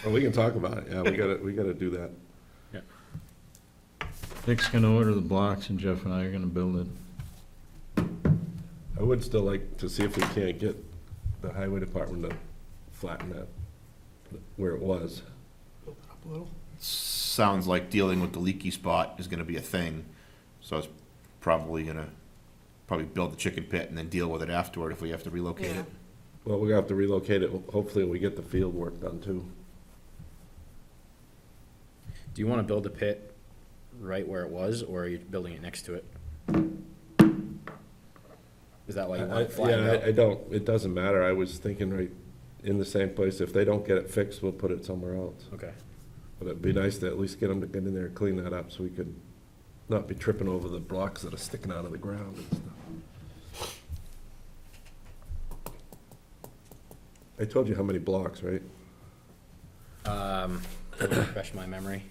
Well, we can talk about it, yeah, we gotta do that. Dick's gonna order the blocks and Jeff and I are gonna build it. I would still like to see if we can't get the highway department to flatten that where it was. Build it up a little. Sounds like dealing with the leaky spot is gonna be a thing. So I was probably build the chicken pit and then deal with it afterward if we have to relocate Yeah. it. Well, we're gonna have to relocate it. Hopefully we get the field work done too. Do you wanna build a pit right where it was, or are you building it next to it? Is that why you want it flattened out? I don't, it doesn't matter. I was thinking right in the same place. If they don't get it fixed, we'll put it somewhere else. Okay. But it'd be nice to at least get them to get in there and clean that up so we could not be tripping over the blocks that are sticking out of the ground and stuff. I told you how many blocks, right? Can you refresh my memory?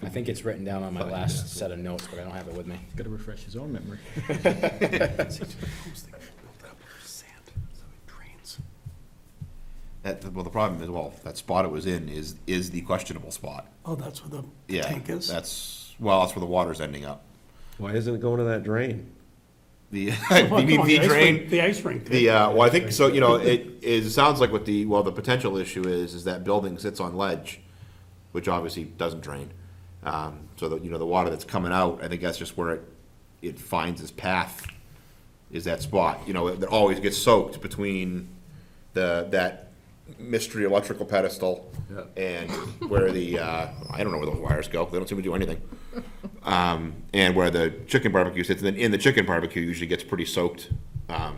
I think it's written down on my last set of notes, but I don't have it with me. Gotta refresh his own memory. Well, the problem is, that spot it was in is the questionable spot. Oh, that's where the Yeah, tank is? that's where the water's ending up. Why isn't it going to that drain? The, Oh, you come mean on, the ice drain? rink- The ice rink. Well, I think, so, it sounds like the potential issue is that building sits on ledge, which obviously doesn't drain. So that, the water that's coming out, I think that's just where it finds its path, is that spot, it always gets soaked between that mystery electrical pedestal Yeah. and where I don't know where those wires go, they don't seem to do anything. And where the chicken barbecue sits, and then in the chicken barbecue usually gets pretty soaked. Yeah.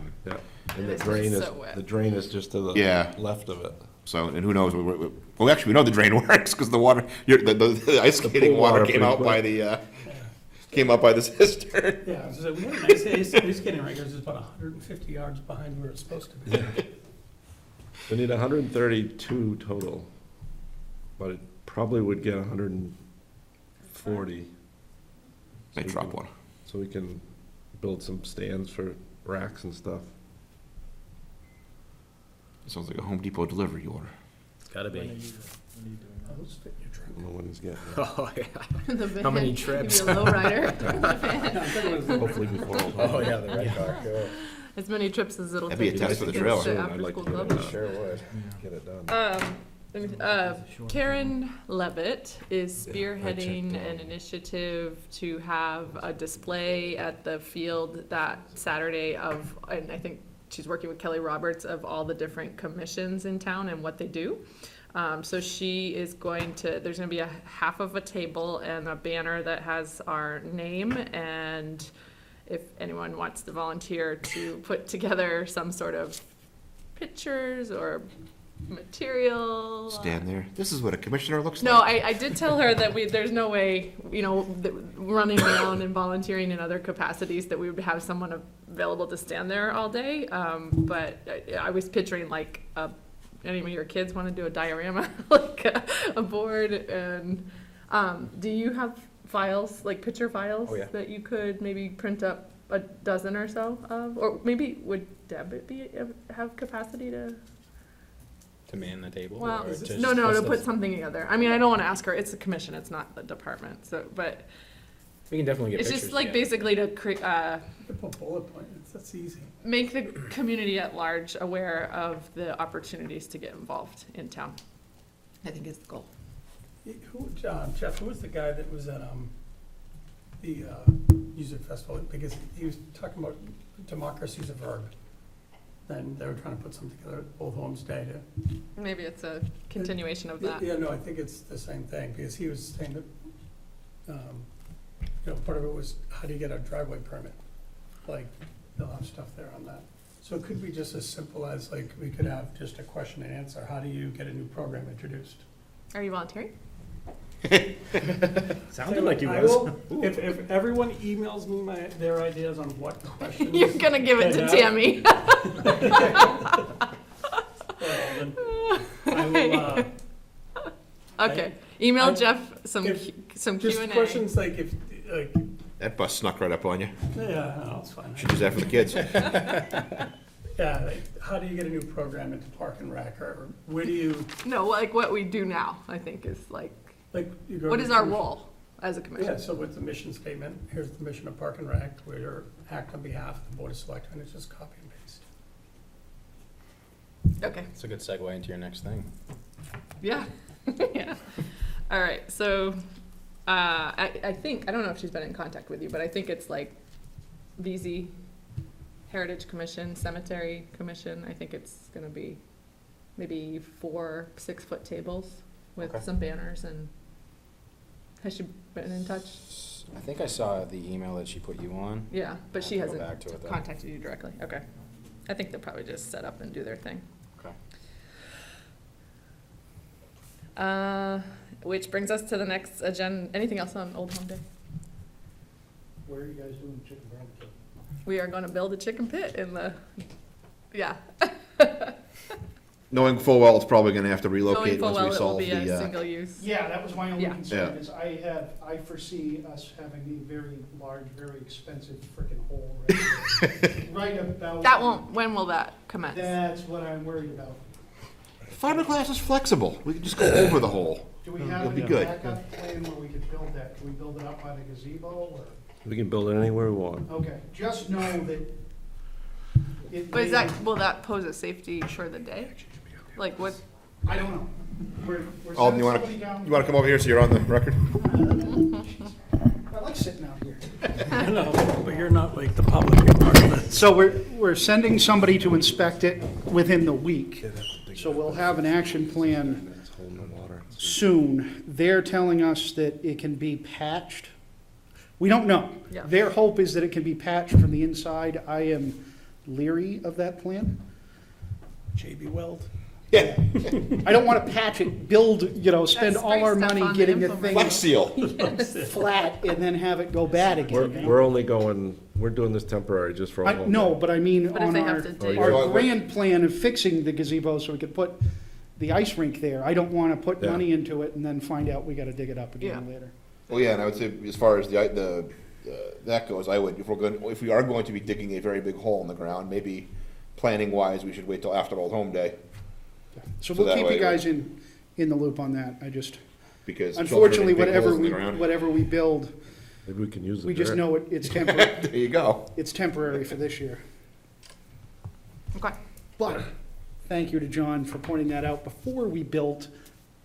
And the It's drain is, so wet. the drain is just to the Yeah. left of it. So, and who knows, well, actually, we know the drain works, because the water, the ice skating pool water water came pretty out by came out by the cistern. Yeah, so we have a nice ice skating rink, it's about 150 yards behind where it's supposed to be. We need 132 total, but it probably would get 140. They drop one. So we can build some stands for racks and stuff. Sounds like a Home Depot delivery order. It's gotta be. Those fit your I truck. don't know when he's getting it. Oh, yeah. The van, How many give trips? you a lowrider. Hopefully before. Oh, yeah, the red car, cool. As many trips as it'll That'd be a take. test for the to trailer. get to I'd like to after-school get it club. done. would. Get it done. Karen Levitt is Yeah, I spearheading checked, an initiative to have a display at the field that Saturday and I think she's working with Kelly Roberts, of all the different commissions in town and what they do. So she is there's gonna be a half of a table and a banner that has our name, and if anyone wants to volunteer to put together some sort of pictures or material. Stand there. This is what a commissioner looks No, like. I did tell her that there's no way, running around and volunteering in other capacities, that we would have someone available to stand there all day. But I was picturing like, any of your kids want to do a diorama, like a board, and, do you have files, like picture files? Oh, yeah. That you could maybe print up a dozen or so of, or maybe would Deb have capacity to? To man the table? Well, or just- no, what's to the- put something together. I mean, I don't want to ask her. It's a commission. It's not the department. So, but We can definitely get it's pictures just like together. basically to Put bullet points, that's easy. make the community at large aware of the opportunities to get involved in town. I think is the goal. Jeff, who was the guy that was at, the, music festival? Because he was talking about democracy's a verb. Then they were trying to put something together at Old Homes Day to. Maybe it's a continuation of that. Yeah, no, I think it's the same thing, because he was saying that, part of it was, how do you get a driveway permit? Like, they'll have stuff there on that. So it could be just as simple as, like, we could have just a question and answer, how do you get a new program introduced? Are you volunteering? Sounded like he I was. will- If everyone emails me their ideas on what questions. You're gonna give it to Yeah. Tammy. then I will, Okay. Email I- Jeff some if- some just Q&A. questions like if, like, That bus snuck right up on you. yeah, no, it's fine. Should use that for the kids. Yeah, like, how do you get a new program into Park and Rec, or where do you, No, like what we do now, I think is like, like, you go. what to is our commission- role as a commission? Yeah, so what's the mission statement? Here's the mission of Park and Rec, we're act on behalf of the Board of Selectmen, it's just copy and paste. Okay. It's a good segue into your next thing. Yeah. Yeah. All right. So, I think, I don't know if she's been in contact with you, but I think it's like VZ, Heritage Commission, Cemetery Commission, I think it's gonna be maybe 4 6-foot tables with Okay. some banners and, has she been in touch? I think I saw the email that she put you on. Yeah, but she I'll go hasn't back to it then. contacted you directly, okay. I think they'll probably just set up and do their thing. Okay. Which brings us to the next agenda, anything else on Old Home Day? Where are you guys doing chicken barbecue? We are gonna build a chicken pit in the, yeah. Knowing full well it's probably gonna have to Knowing relocate full once we well it will solve be a the, single use. Yeah, that was my only Yeah. concern, Yeah. is I foresee us having a very large, very expensive frickin' hole right about. That won't, when will that commence? That's what I'm worried about. fiberglass is flexible. We can just go over the hole. Do we It'll have be any good. backup plan where we could build that? Can we build it up by the gazebo, or? We can build it anywhere we want. Okay, just know that it. But is may- that, will that pose a safety for the day? Like what, I don't know. We're Alden, sending somebody down. you wanna come over here so you're on the record? I like sitting out here. No, but you're not like the public department. So we're sending somebody to inspect it within the week. So we'll have an action plan It's holding the water. soon. They're telling us that it can be patched. We don't know. Yeah. Their hope is that it can be patched from the inside. I am leery of that plan. JB Weld. Yeah. I don't want to patch it, build, spend That's all our great stuff money on the getting the infomercial. thing Flex seal. flat and then have it go bad again. We're doing this temporary just for. No, but I mean But if on they our, have to dig- our grand plan of fixing the gazebo so we could put the ice rink there. I don't want to put Yeah. money into it and then find out we got to dig it up again Yeah. later. Well, yeah, and I would say, as far as that goes, I would, if we are going to be digging a very big hole in the ground, maybe planning wise, we should wait till after Old Home Day, So So we'll that keep way- you guys in the loop on that. I just, because. unfortunately, children are gonna dig holes in the ground. whatever we build, Maybe we can use the we just dirt. know it's temporary, There you go. it's temporary for this year. okay, But, thank you to John for pointing that out before we built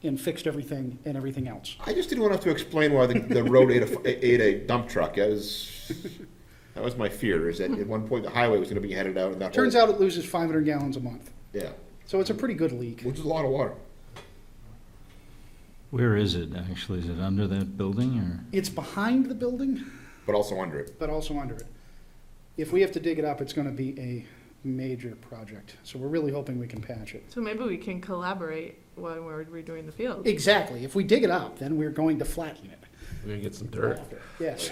and fixed everything and everything else. I just didn't want to have to explain why the road ate a dump truck. That was my fear, is that at one point the highway was gonna be headed out and that. Turns out it loses 500 gallons a month, Yeah, so it's a pretty good leak. which is a lot of water. Where is it actually? Is it under that building or? It's behind the building, But also under it. but also under it. If we have to dig it up, it's gonna be a major project, so we're really hoping we can patch it. so maybe we can collaborate when we're redoing the field. Exactly, if we dig it up, then we're going to flatten it. We're gonna get some dirt. Yes,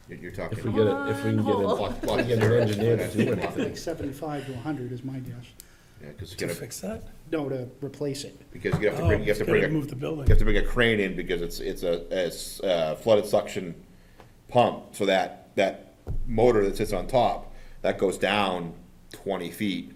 You're talking. If we get it, if we can get Hole. it, get an engineer to do anything. like 75 to 100 is my guess. Yeah, because To fix that? No, to replace it. you have to Oh, bring, you have to gotta bring move the building. you have to bring a crane in because it's a flooded suction pump, so that motor that sits on top, that goes down 20 feet.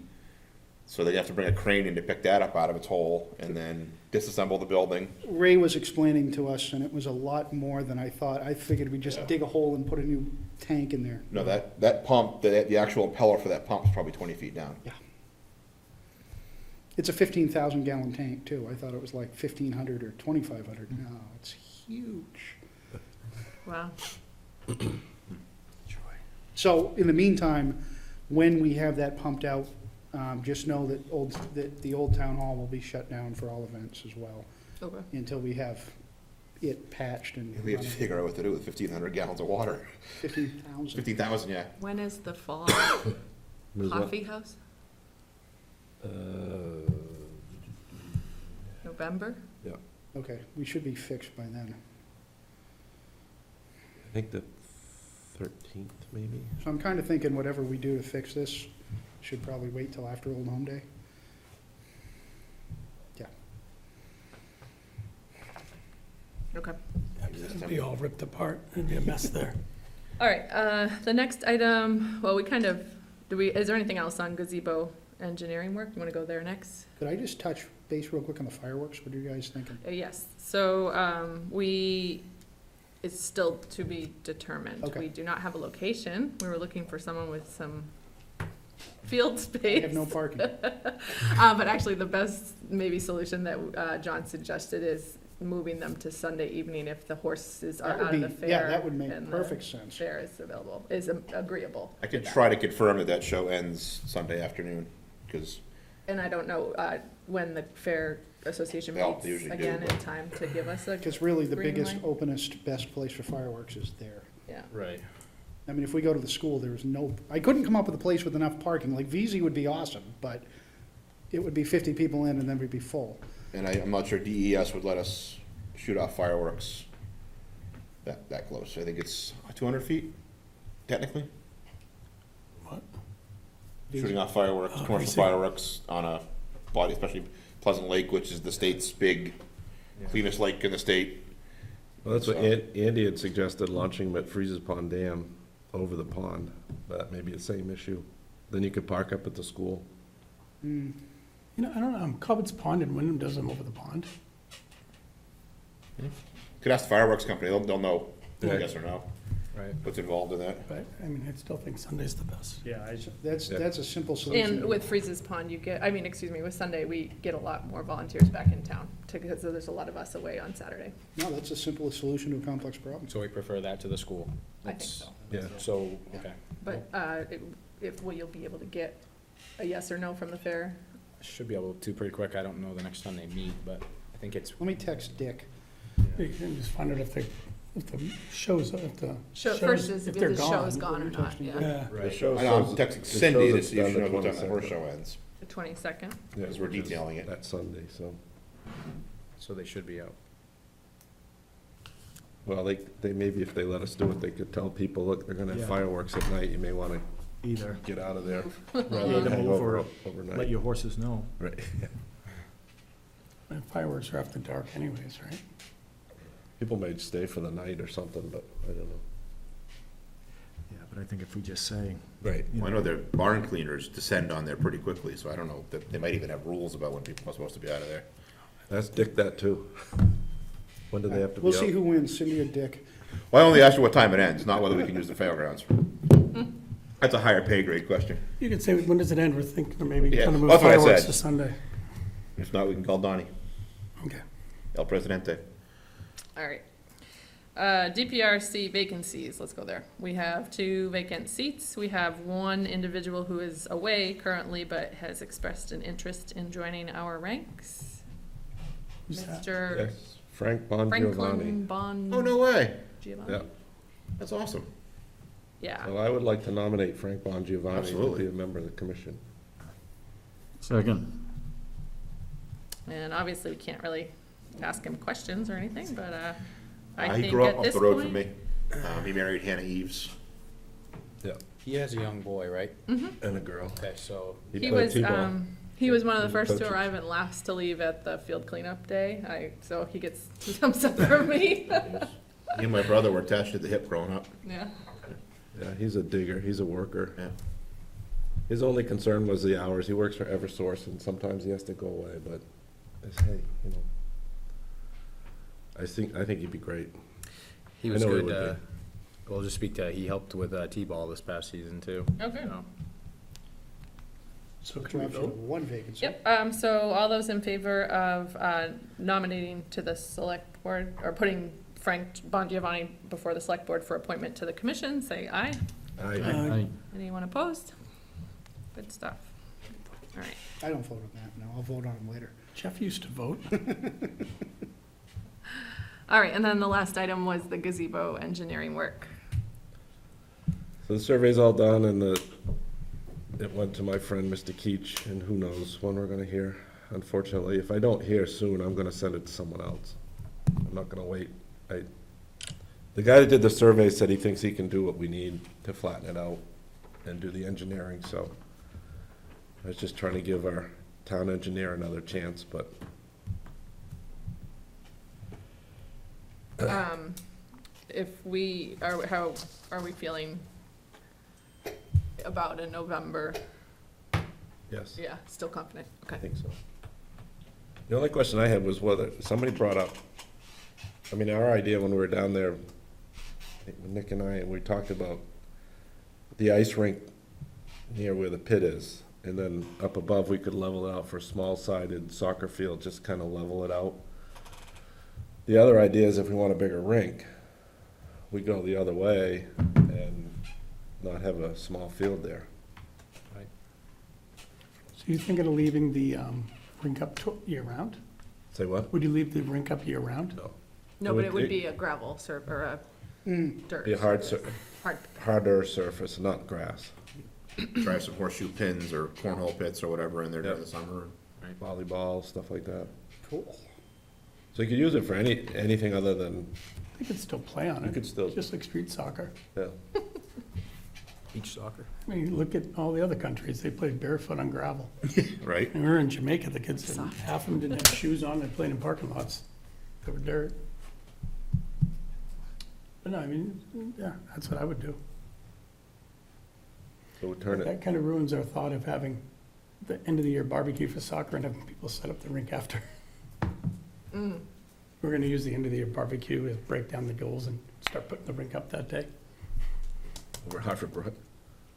So they have to bring a crane in to pick that up out of its hole and then disassemble the building. Ray was explaining to us, and it was a lot more than I thought. I figured we'd just dig a hole and put a new tank in there. No, that pump, the actual impeller for that pump is probably 20 feet down. It's a 15,000 gallon tank too. I thought it was like 1,500 or 2,500. No, it's huge. Wow, So in the meantime, when we have that pumped out, just know that the old town hall will be shut down for all events as well okay. until we have it patched and We have to figure out what to do with 1,500 gallons of water. 15,000. 15,000, yeah. When is the fall Ms. what? coffee house? November? Okay, we should be fixed by then. I think the 13th, maybe? So I'm kind of thinking whatever we do to fix this should probably wait till after Old Home Day. Okay. It'd be all ripped apart. It'd be a mess there. All right, the next item, well, we kind of, is there anything else on gazebo engineering work? You want to go there next? Could I just touch base real quick on the fireworks? What are you guys thinking? Yes, so, it's still to be determined. Okay. We do not have a location. We were looking for someone with some field I space. have no parking. But actually, the best maybe solution that John suggested is moving them to Sunday evening if the horses are That would out of the be, fair. yeah, that would make and the perfect sense. Fair is available, is agreeable. I to could that. try to confirm that that show ends Sunday afternoon, because And I don't know, when the Fair Association Well, meets they usually do, again in but- time to give us a, Because really, the Green biggest, light. openest, best place for fireworks is there. yeah. Right. I mean, if we go to the school, there's no, I couldn't come up with a place with enough parking. Like VZ would be awesome, but it would be 50 people in and then we'd be full. and I'm not sure DES would let us shoot off fireworks that close. I think it's 200 feet, technically. What? Shooting off fireworks, Oh, I commercial see. fireworks on a body, especially Pleasant Lake, which is the state's big, cleanest lake in the state. Well, that's what Andy had suggested, launching them at Freezes Pond Dam over the pond. That may be the same issue. Then you could park up at the school. Hmm. You know, I don't know, Covent's Pond in Wyndham does them over the pond. Could ask the fireworks company, they'll know, Yeah. yes or no, Right. what's involved in that. But, I mean, I still think Sunday's the best. Yeah, that's, Yeah. that's a simple solution. And with Freeze's Pond, you get, with Sunday, we get a lot more volunteers back in town, because there's a lot of us away on Saturday. No, that's the simplest solution to a complex problem. So we prefer that to the school? I think That's- so. Yeah. So, okay. But, will you be able to get a yes or no from the fair? Should be able to pretty quick. I don't know the next time they meet, but I think it's, Let me text Dick. You can just find out if the shows, if the First shows, is if if they're the show is gone. gone or not, yeah. Yeah, The show I know, I'm says- texting it Cindy shows to it's see if done she the knows what time the 22nd. horse show ends, The 22nd. Yeah, because we're which is detailing it. That Sunday, so. so they should be out. Well, they maybe if they let us do it, they could tell people, look, they're gonna have Yeah. fireworks at night, you may wanna Either get out of there. Yeah, Rather than to hang move over or overnight. let your horses know. Right. and fireworks are after dark anyways, right? People may stay for the night or something, but I don't know. Yeah, but I think if we just say, Right. you Well, I know their barn cleaners descend on there pretty quickly, so I don't know, they might even have rules about when people are supposed to be out of there. Ask Dick that too. When do they have to be We'll out? see who wins, Cindy or Dick. Well, I only asked you what time it ends, not whether we can use the fairgrounds. That's a higher pay grade question. You could say, when does it end? We're thinking of maybe Yeah, kind of move that's what I fireworks said. to Sunday. If not, we can call Donnie, Okay. El Presidente. All right. DPRC vacancies, let's go there. We have 2 vacant seats. We have 1 individual who is away currently, but has expressed an interest in joining our ranks. Who's that? Mr. Yes, Frank Bon Giovanni. Franklin Bon. Oh, no way. Giovanni? Yeah, That's awesome. Yeah. well, I would like to nominate Frank Bon Giovanni to Absolutely. be a member of the commission. Second. And obviously, we can't really ask him questions or anything, but, I He think grew up at up this the road from point. me. He married Hannah Eves. Yeah, He has a young boy, right? and a girl. Okay, so, He played was, T-ball. he was one of the He first to coaches. arrive and last to leave at the field cleanup day. So he gets thumbs up from me. He and my brother were attached at the hip growing up. Yeah. Yeah, he's a digger, he's a worker. Yeah. His only concern was the hours. He works for Eversource and sometimes he has to go away, but I say, hey, you know. I think he'd be great. he I was know he good, would we'll just speak to, he helped with, T-ball this past season too. Okay. So, So So can we option vote? 1 vacancy. Yep, so all those in favor of nominating to the select board, or putting Frank Bongiovanni before the select board for appointment to the commission, say aye. Aye. Anyone opposed? Good stuff. All right. I don't vote on that, no, I'll vote on him later. Jeff used to vote. All right, and then the last item was the gazebo engineering work. So the survey's all done and it went to my friend, Mr. Keach, and who knows when we're gonna hear. Unfortunately, if I don't hear soon, I'm gonna send it to someone else. I'm not gonna wait. The guy that did the survey said he thinks he can do what we need to flatten it out and do the engineering, so I was just trying to give our town engineer another chance, but If we, how are we feeling about a November? yes. Yeah, still confident, I okay. think so. The only question I had was whether, somebody brought up, I mean, our idea when we were down there, Nick and I, we talked about the ice rink near where the pit is, and then up above, we could level it out for a small-sided soccer field, just kind of level it out. The other idea is if we want a bigger rink, we go the other way and not have a small field there. So you thinking of leaving the rink up year-round? Say what? Would you leave the rink up year-round? No. No, It but would it would be- be a gravel or a dirt. Be a hard, Hard. harder surface, not grass. Try some horseshoe pins or cornhole pits or whatever in there during Yep. the summer. Volleyball, stuff like that. Cool. So you could use it for anything other than, You could still play on you it, could still, just like street soccer. yeah. Beach soccer. I mean, you look at all the other countries, they played barefoot on gravel. Right? And we were in Jamaica, the kids, didn't- half of them didn't have shoes on, they played in parking lots. They were dirt. But no, I mean, yeah, that's what I would do. So we turn it, That kind of ruins our thought of having the end of the year barbecue for soccer and having people set up the rink after. We're gonna use the end of the year barbecue to break down the goals and start putting the rink up that day. over Harvard Brook.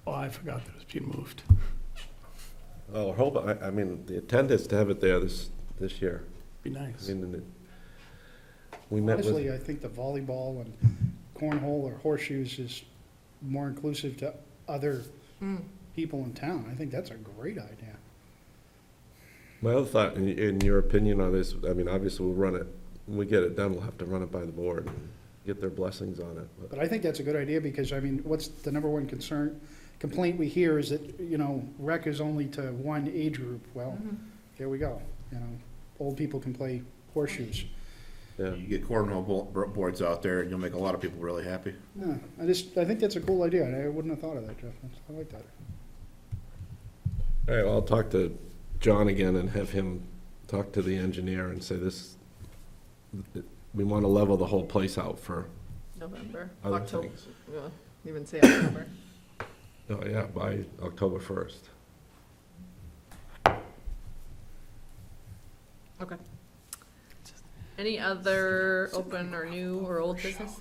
Oh, I forgot that it was being moved. Oh, hope, I mean, the intent is to have it there this year. Be I nice. mean, we met with, Honestly, I think the volleyball and cornhole or horseshoes is more inclusive to other people in town. I think that's a great idea. my other thought, in your opinion on this, I mean, obviously we'll run it, when we get it done, we'll have to run it by the board and get their blessings on it. But But I think that's a good idea, because, I mean, what's the number one complaint we hear is that, rec is only to one age group. Well, here we go, old people can play horseshoes. Yeah, You get cornhole boards out there and you'll make a lot of people really happy. Yeah, I think that's a cool idea, and I wouldn't have thought of that, Jeff. I like that. all right, well, I'll talk to John again and have him talk to the engineer and say this, we want to level the whole place out for November, other October, things. even say October. Oh, yeah, by October 1st. Okay. Any other open or new or old business?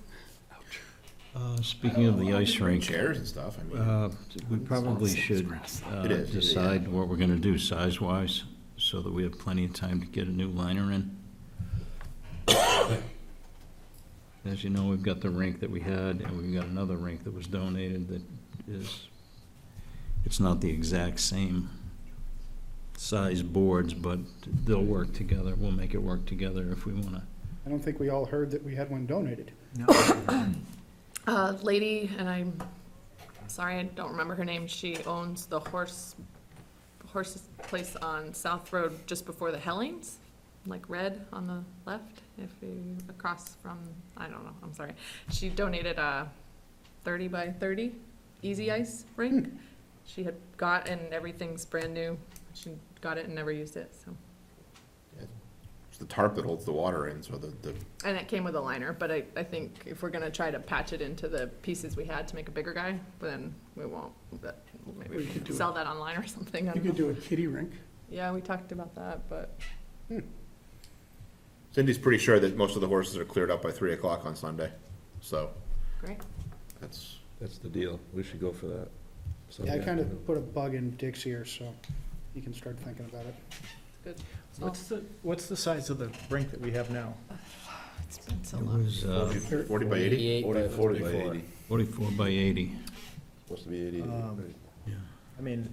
Speaking of the ice rink, Chairs and stuff, I mean. we probably should It is, decide what we're gonna do size-wise, so that we have plenty of time to get a new liner in. As you know, we've got the rink that we had, and we've got another rink that was donated that is, it's not the exact same size boards, but they'll work together. We'll make it work together if we wanna. I don't think we all heard that we had one donated. Lady, and I'm sorry, I don't remember her name, she owns the horse place on South Road just before the Hellings, like red on the left, if you, across from, I don't know, I'm sorry. She donated a 30 by 30 easy ice rink. She had got, and everything's brand new. She got it and never used it, so. It's the tarp that holds the water in, so the And it came with a liner, but I think if we're gonna try to patch it into the pieces we had to make a bigger guy, then we won't, but maybe We we could can do sell that online or something, I You don't could know. do a kiddie rink. Yeah, we talked about that, but, Cindy's pretty sure that most of the horses are cleared up by 3 o'clock on Sunday. So great. that's, That's the deal. We should go for that. Yeah, I Sunday kind afternoon. of put a bug in Dick's ear, so he can start thinking about it. Good. What's the size of the rink that we have now? It's been so It long. was 40 by 80? 40 by 80. 44 by 80. Supposed to be 80. Yeah. I mean,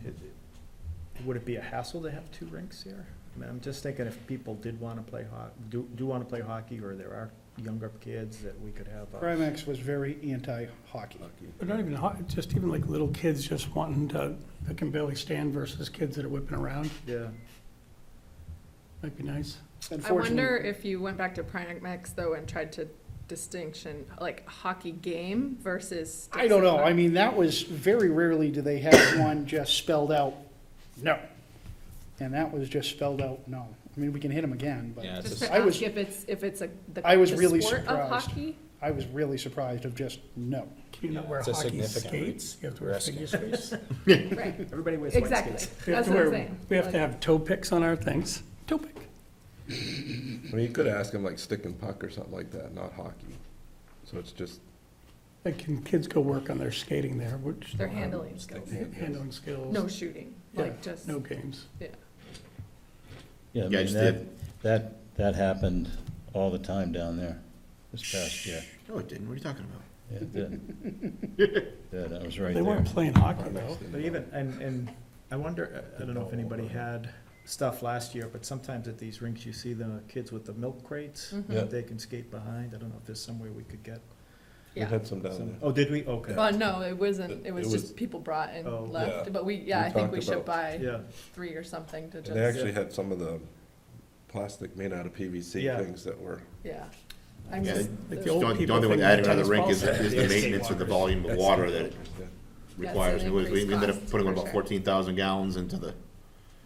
would it be a hassle to have two rinks here? I mean, I'm just thinking if people did want to play do want to play hockey, or there are younger kids, that we could have. Primex was very anti-hockey. But not even hot, just even like little kids just wanting to, that can barely stand versus kids that are whipping around. Yeah. Might be nice. I Unfortunately, wonder if you went back to Primex though and tried to distinction, like hockey game versus. I don't know. I mean, that was, very rarely do they have one just spelled out, no. And that was just spelled out, no. I mean, we can hit them again, but Yeah, it's Just a- to I was- ask if it's a, I was the really sport of surprised. hockey? I was really surprised of just no. Can you not wear It's a hockey significant skates? You have to wear risk. figure skates. Right, Everybody wears white exactly. skates. We have That's to what I'm wear, saying. we have to Like- have toe picks on our things. Toe pick. I mean, you could ask them like stick and puck or something like that, not hockey. So it's just, Like, can kids go work on their skating there, which. Their handling skills. Handling skills. No shooting, Yeah, like just, No games. yeah. Yeah, I Yeah, I mean, just that happened a all the time down there this past year. No, it didn't. What are you talking about? Yeah, it did. Did, I was right They there. weren't playing hockey though. But even, and I wonder, I don't know if anybody had stuff last year, but sometimes at these rinks, you see the kids with the milk crates Mhm. that they can skate behind. I don't know if there's some way we could get We Yeah. had some down some. there. Oh, did we? Okay. Well, no, it wasn't, it It was was- just people brought and Oh, left, yeah. but we, yeah, We I think talked we should about- buy Yeah, 3 or something to And they just, actually had some of the plastic made out of PVC Yeah. things that were, yeah. I'm Yeah, just, Like the the- old The only people thing with think adding the another tennis rink is balls the are- Yeah, maintenance of the volume of water that it yeah. requires. an We increased ended up cost, putting for about sure. 14,000 gallons into the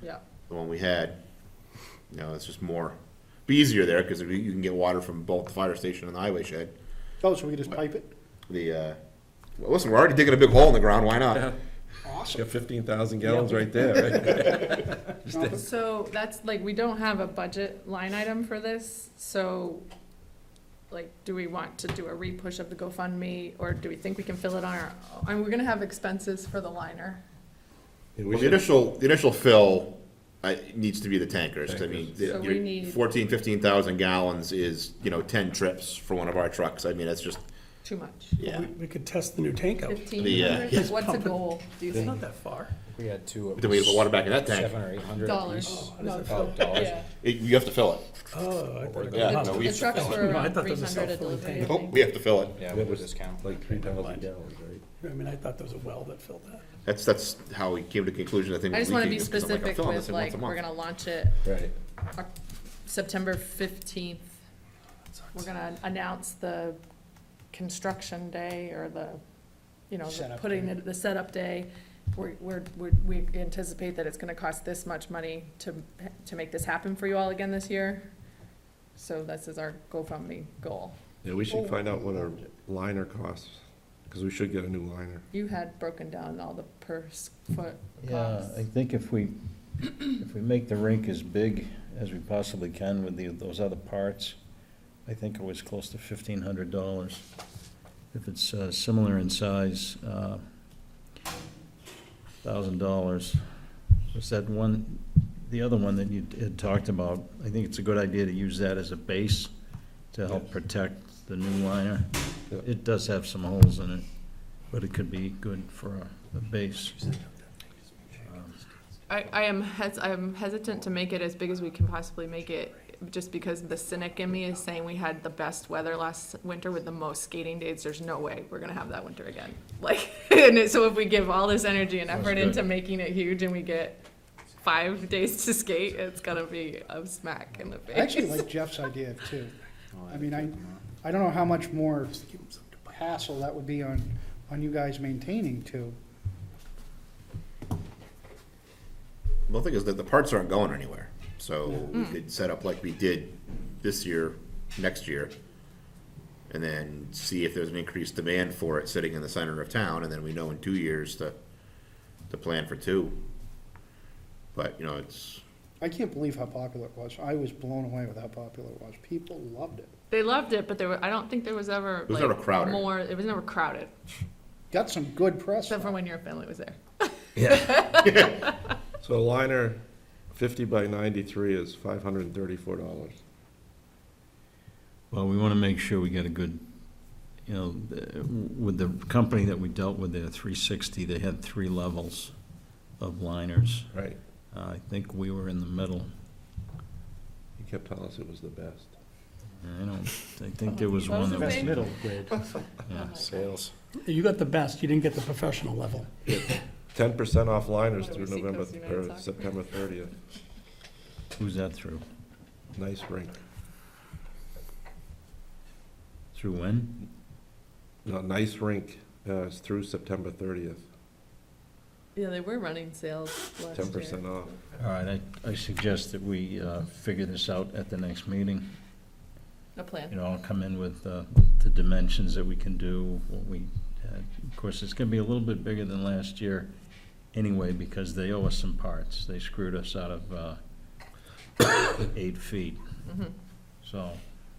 yeah, one we had. You know, it's just more, be easier there, because you can get water from both the fire station and the highway shed. Oh, so we could just pipe it? Well, listen, we're already digging a big hole in the ground, why not? Yeah. Awesome. Got 15,000 gallons right there, right? No, so that's, like, we don't have a budget line item for this, so, like, do we want to do a re-push of the GoFundMe, or do we think we can fill it on our, I mean, we're gonna have expenses for the liner. Yeah, we Well, the should- initial fill, needs to be the tankers, 'cause I mean, So we your need- 15,000 gallons is, 10 trips for one of our trucks, I mean, that's just, Too much. yeah. We could test the new tank out. 1,500, Yes, what's a pump it. goal, do you It's think? not that far. We had two. Then we put water back in that tank. $700 or $800 Dollars. apiece. Oh, how does it Oh, feel? dollars. Yeah. You have to fill it. Oh, I thought it Yeah, was- no, we The used to trucks fill it. were No, I around thought there was a 300 a self-filling delivery, I tank. Nope, think. we have to fill it. Yeah, with a discount. Like 3,000 gallons, right? I mean, I thought there was a well that filled that. That's how we came to the conclusion, I think. I was just wanna leaking, be is 'cause I'm like, I'm specific filling with, this in once like, a we're month. gonna launch it Right. September 15th. We're gonna announce the construction day, or the, the Setup putting day. it, the setup day. We anticipate that it's gonna cost this much money to make this happen for you all again this year. So this is our GoFundMe goal. Yeah, we should find out what our liner costs, because we should get a new liner. You had broken down all the per foot Yeah, costs. I think if we make the rink as big as we possibly can with those other parts, I think it was close to $1,500. If it's similar in size, $1,000. Was that one, the other one that you had talked about, I think it's a good idea to use that as a base to help Yes. protect the new liner. Yep. It does have some holes in it, but it could be good for a base. I am hesitant to make it as big as we can possibly make it, just because the cynic in me is saying we had the best weather last winter with the most skating days. There's no way we're gonna have that winter again. Like, so if we give all this energy and effort good. into making it huge and we get 5 days to skate, it's gonna be a smack in the face. I actually like Jeff's idea too. I mean, I don't know how much more hassle that would be on you guys maintaining too. Well, the thing is that the parts aren't going anywhere, so we Mm. could set up like we did this year, next year, and then see if there's an increased demand for it sitting in the center of town, and then we know in 2 years to plan for 2. But, it's, I can't believe how popular it was. I was blown away with how popular it was. People loved it. They loved it, but I don't think there was ever, It was like, never crowded. more, it was never crowded, Got some good press. except for when your family was there. So a liner 50 by 93 is $534. Well, we want to make sure we get a good, with the company that we dealt with there, 360, they had 3 levels of liners. Right. I think we were in the middle. He kept telling us it was the best. I think there was one that was, Best middle grade. yeah. Sales. You got the best, you didn't get the professional level. 10% off liners What through about November, Seacoast United or Soccer? September 30th. Who's that through? Nice rink. Through when? No, nice rink, it's through September 30th, Yeah, they were running sales last year. 10% off. All right, I suggest that we figure this out at the next meeting. A plan. I'll come in with the dimensions that we can do, what we, of course, it's gonna be a little bit bigger than last year anyway, because they owe us some parts. They screwed us out of 8 feet. Mhm. So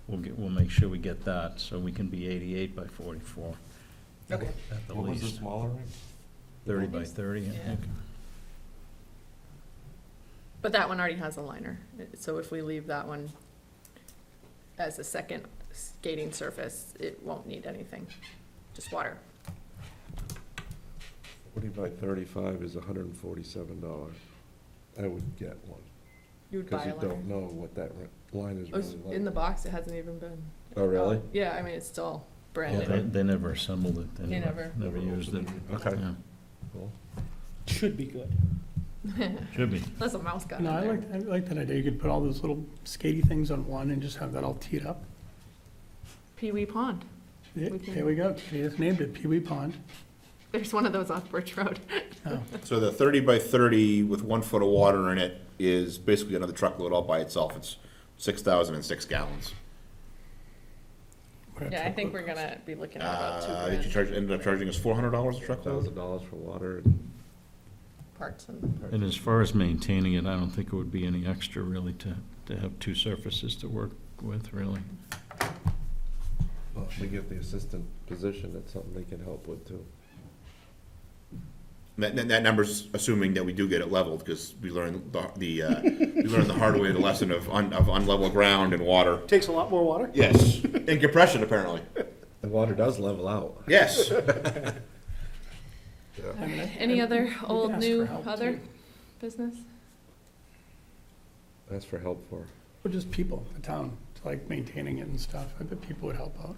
we'll make sure we get that, so we can be 88 by 44. Okay. At the What was the least, smaller rink? 30 by 30, I Yeah. think. But that one already has a liner, so if we leave that one as a second skating surface, it won't need anything, just water. 40 by 35 is $147. I would get one, You would buy because a you line. don't know what that line is Oh, it's really like. in the box, it hasn't even been. Oh, really? Yeah, I mean, it's still brand Yeah, new. they never assembled it. They never. Never used it. Okay. Yeah. Cool. Should be good. Should be. Unless a mouse got in No, there. I like that idea. You could put all those little skatey things on one and just have that all teed up. Pee Wee Pond. Yeah, We can- there we go. He just named it Pee Wee Pond. There's one of those off Birch Road. Oh, So the 30 by 30 with 1 foot of water in it is basically another truckload all by itself. It's 6,006 gallons. what a Yeah, I think truckload we're gonna be looking at about Did you $2,000 charge, ended up charging us $400 a truckload? $1,000 for water and parts and. And as far as maintaining it, I don't think it would be any extra really to have two surfaces to work with, really. well, if we get the assistant position, that's something they can help with too. That number's assuming that we do get it leveled, because we learned we learned the hard way the lesson of unlevel ground and water. Takes a lot more water. Yes, and compression apparently. The water does level out. Yes. I mean, Any other can old, ask new, for help, other too. business? That's for help for. Or just people, the town, like maintaining it and stuff. I bet people would help out.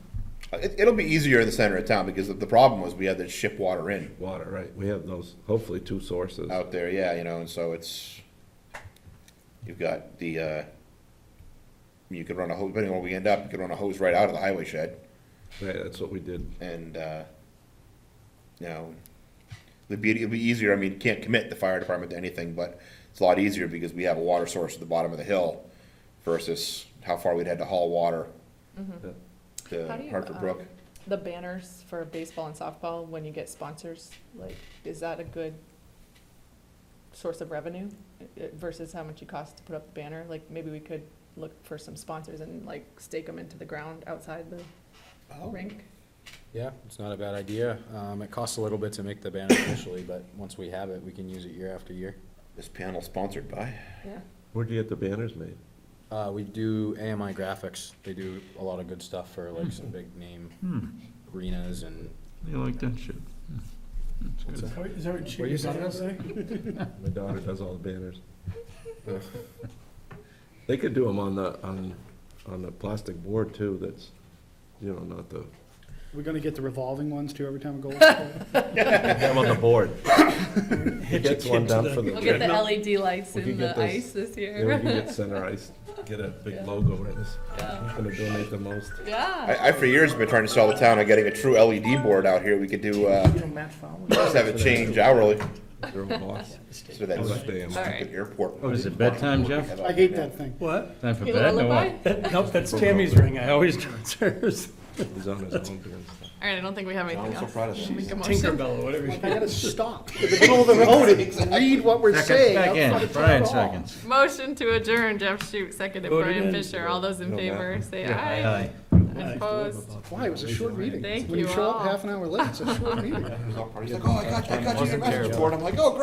It'll be easier in the center of town, because the problem was we had to ship water in Water, right, we have those, hopefully 2 sources. out there, yeah, and so you've got you could run a hose, depending on where we end up, you could run a hose right out of the highway shed, Right, that's what we did. and, it'd be easier, I mean, you can't commit the fire department to anything, but it's a lot easier because we have a water source at the bottom of the hill versus how far we'd had to haul water Mm-hmm. How do to you, Hartford Brook. The banners for baseball and softball, when you get sponsors, like, is that a good source of revenue versus how much it costs to put up the banner? Like, maybe we could look for some sponsors and like stake them into the ground outside the rink? Yeah, it's not a bad idea. It costs a little bit to make the banner officially, but once we have it, we can use it year after year. This panel sponsored by. Yeah. Where'd you get the banners made? We do AMI Graphics. They do a lot of good stuff for like some big name arenas and. You like that shit? That's good. Is that what What you she saying? say? My daughter does all the banners. They could do them on the plastic board too, that's, not the. We're gonna get the revolving ones too every time we go. Them on the board. He gets one down for the. We'll get the LED lights We in could get the those- ice this Yeah, we year. can get center ice, get a big logo right this. Yeah. He's gonna donate the most. Yeah. I for years have been trying to sell the town on getting a true LED board out here. We could do, just have it change hourly. Their own boss. So that I like the it's All like right. an airport. What is it, bedtime, Jeff? I hate that thing. What? Time for You bed, or lullaby? what? Nope, that's Tammy's ring. I always do hers. He's on his own doing stuff. All right, I don't think we have anything I'm so else. proud of Make a motion. Tinkerbell or whatever. I gotta stop in the middle of the road and read what we're saying. Back out in, front of Brian town hall. seconds. Motion to adjourn, Jeff Shute, seconded Voted Brian in. Fisher. All those in No favor, matter. say aye. Aye. Opposed? Why, it was a short meeting. Thank When you you show up all. half an hour late, it's a short meeting. He's like, oh, I got you your message board. I'm like, oh, great.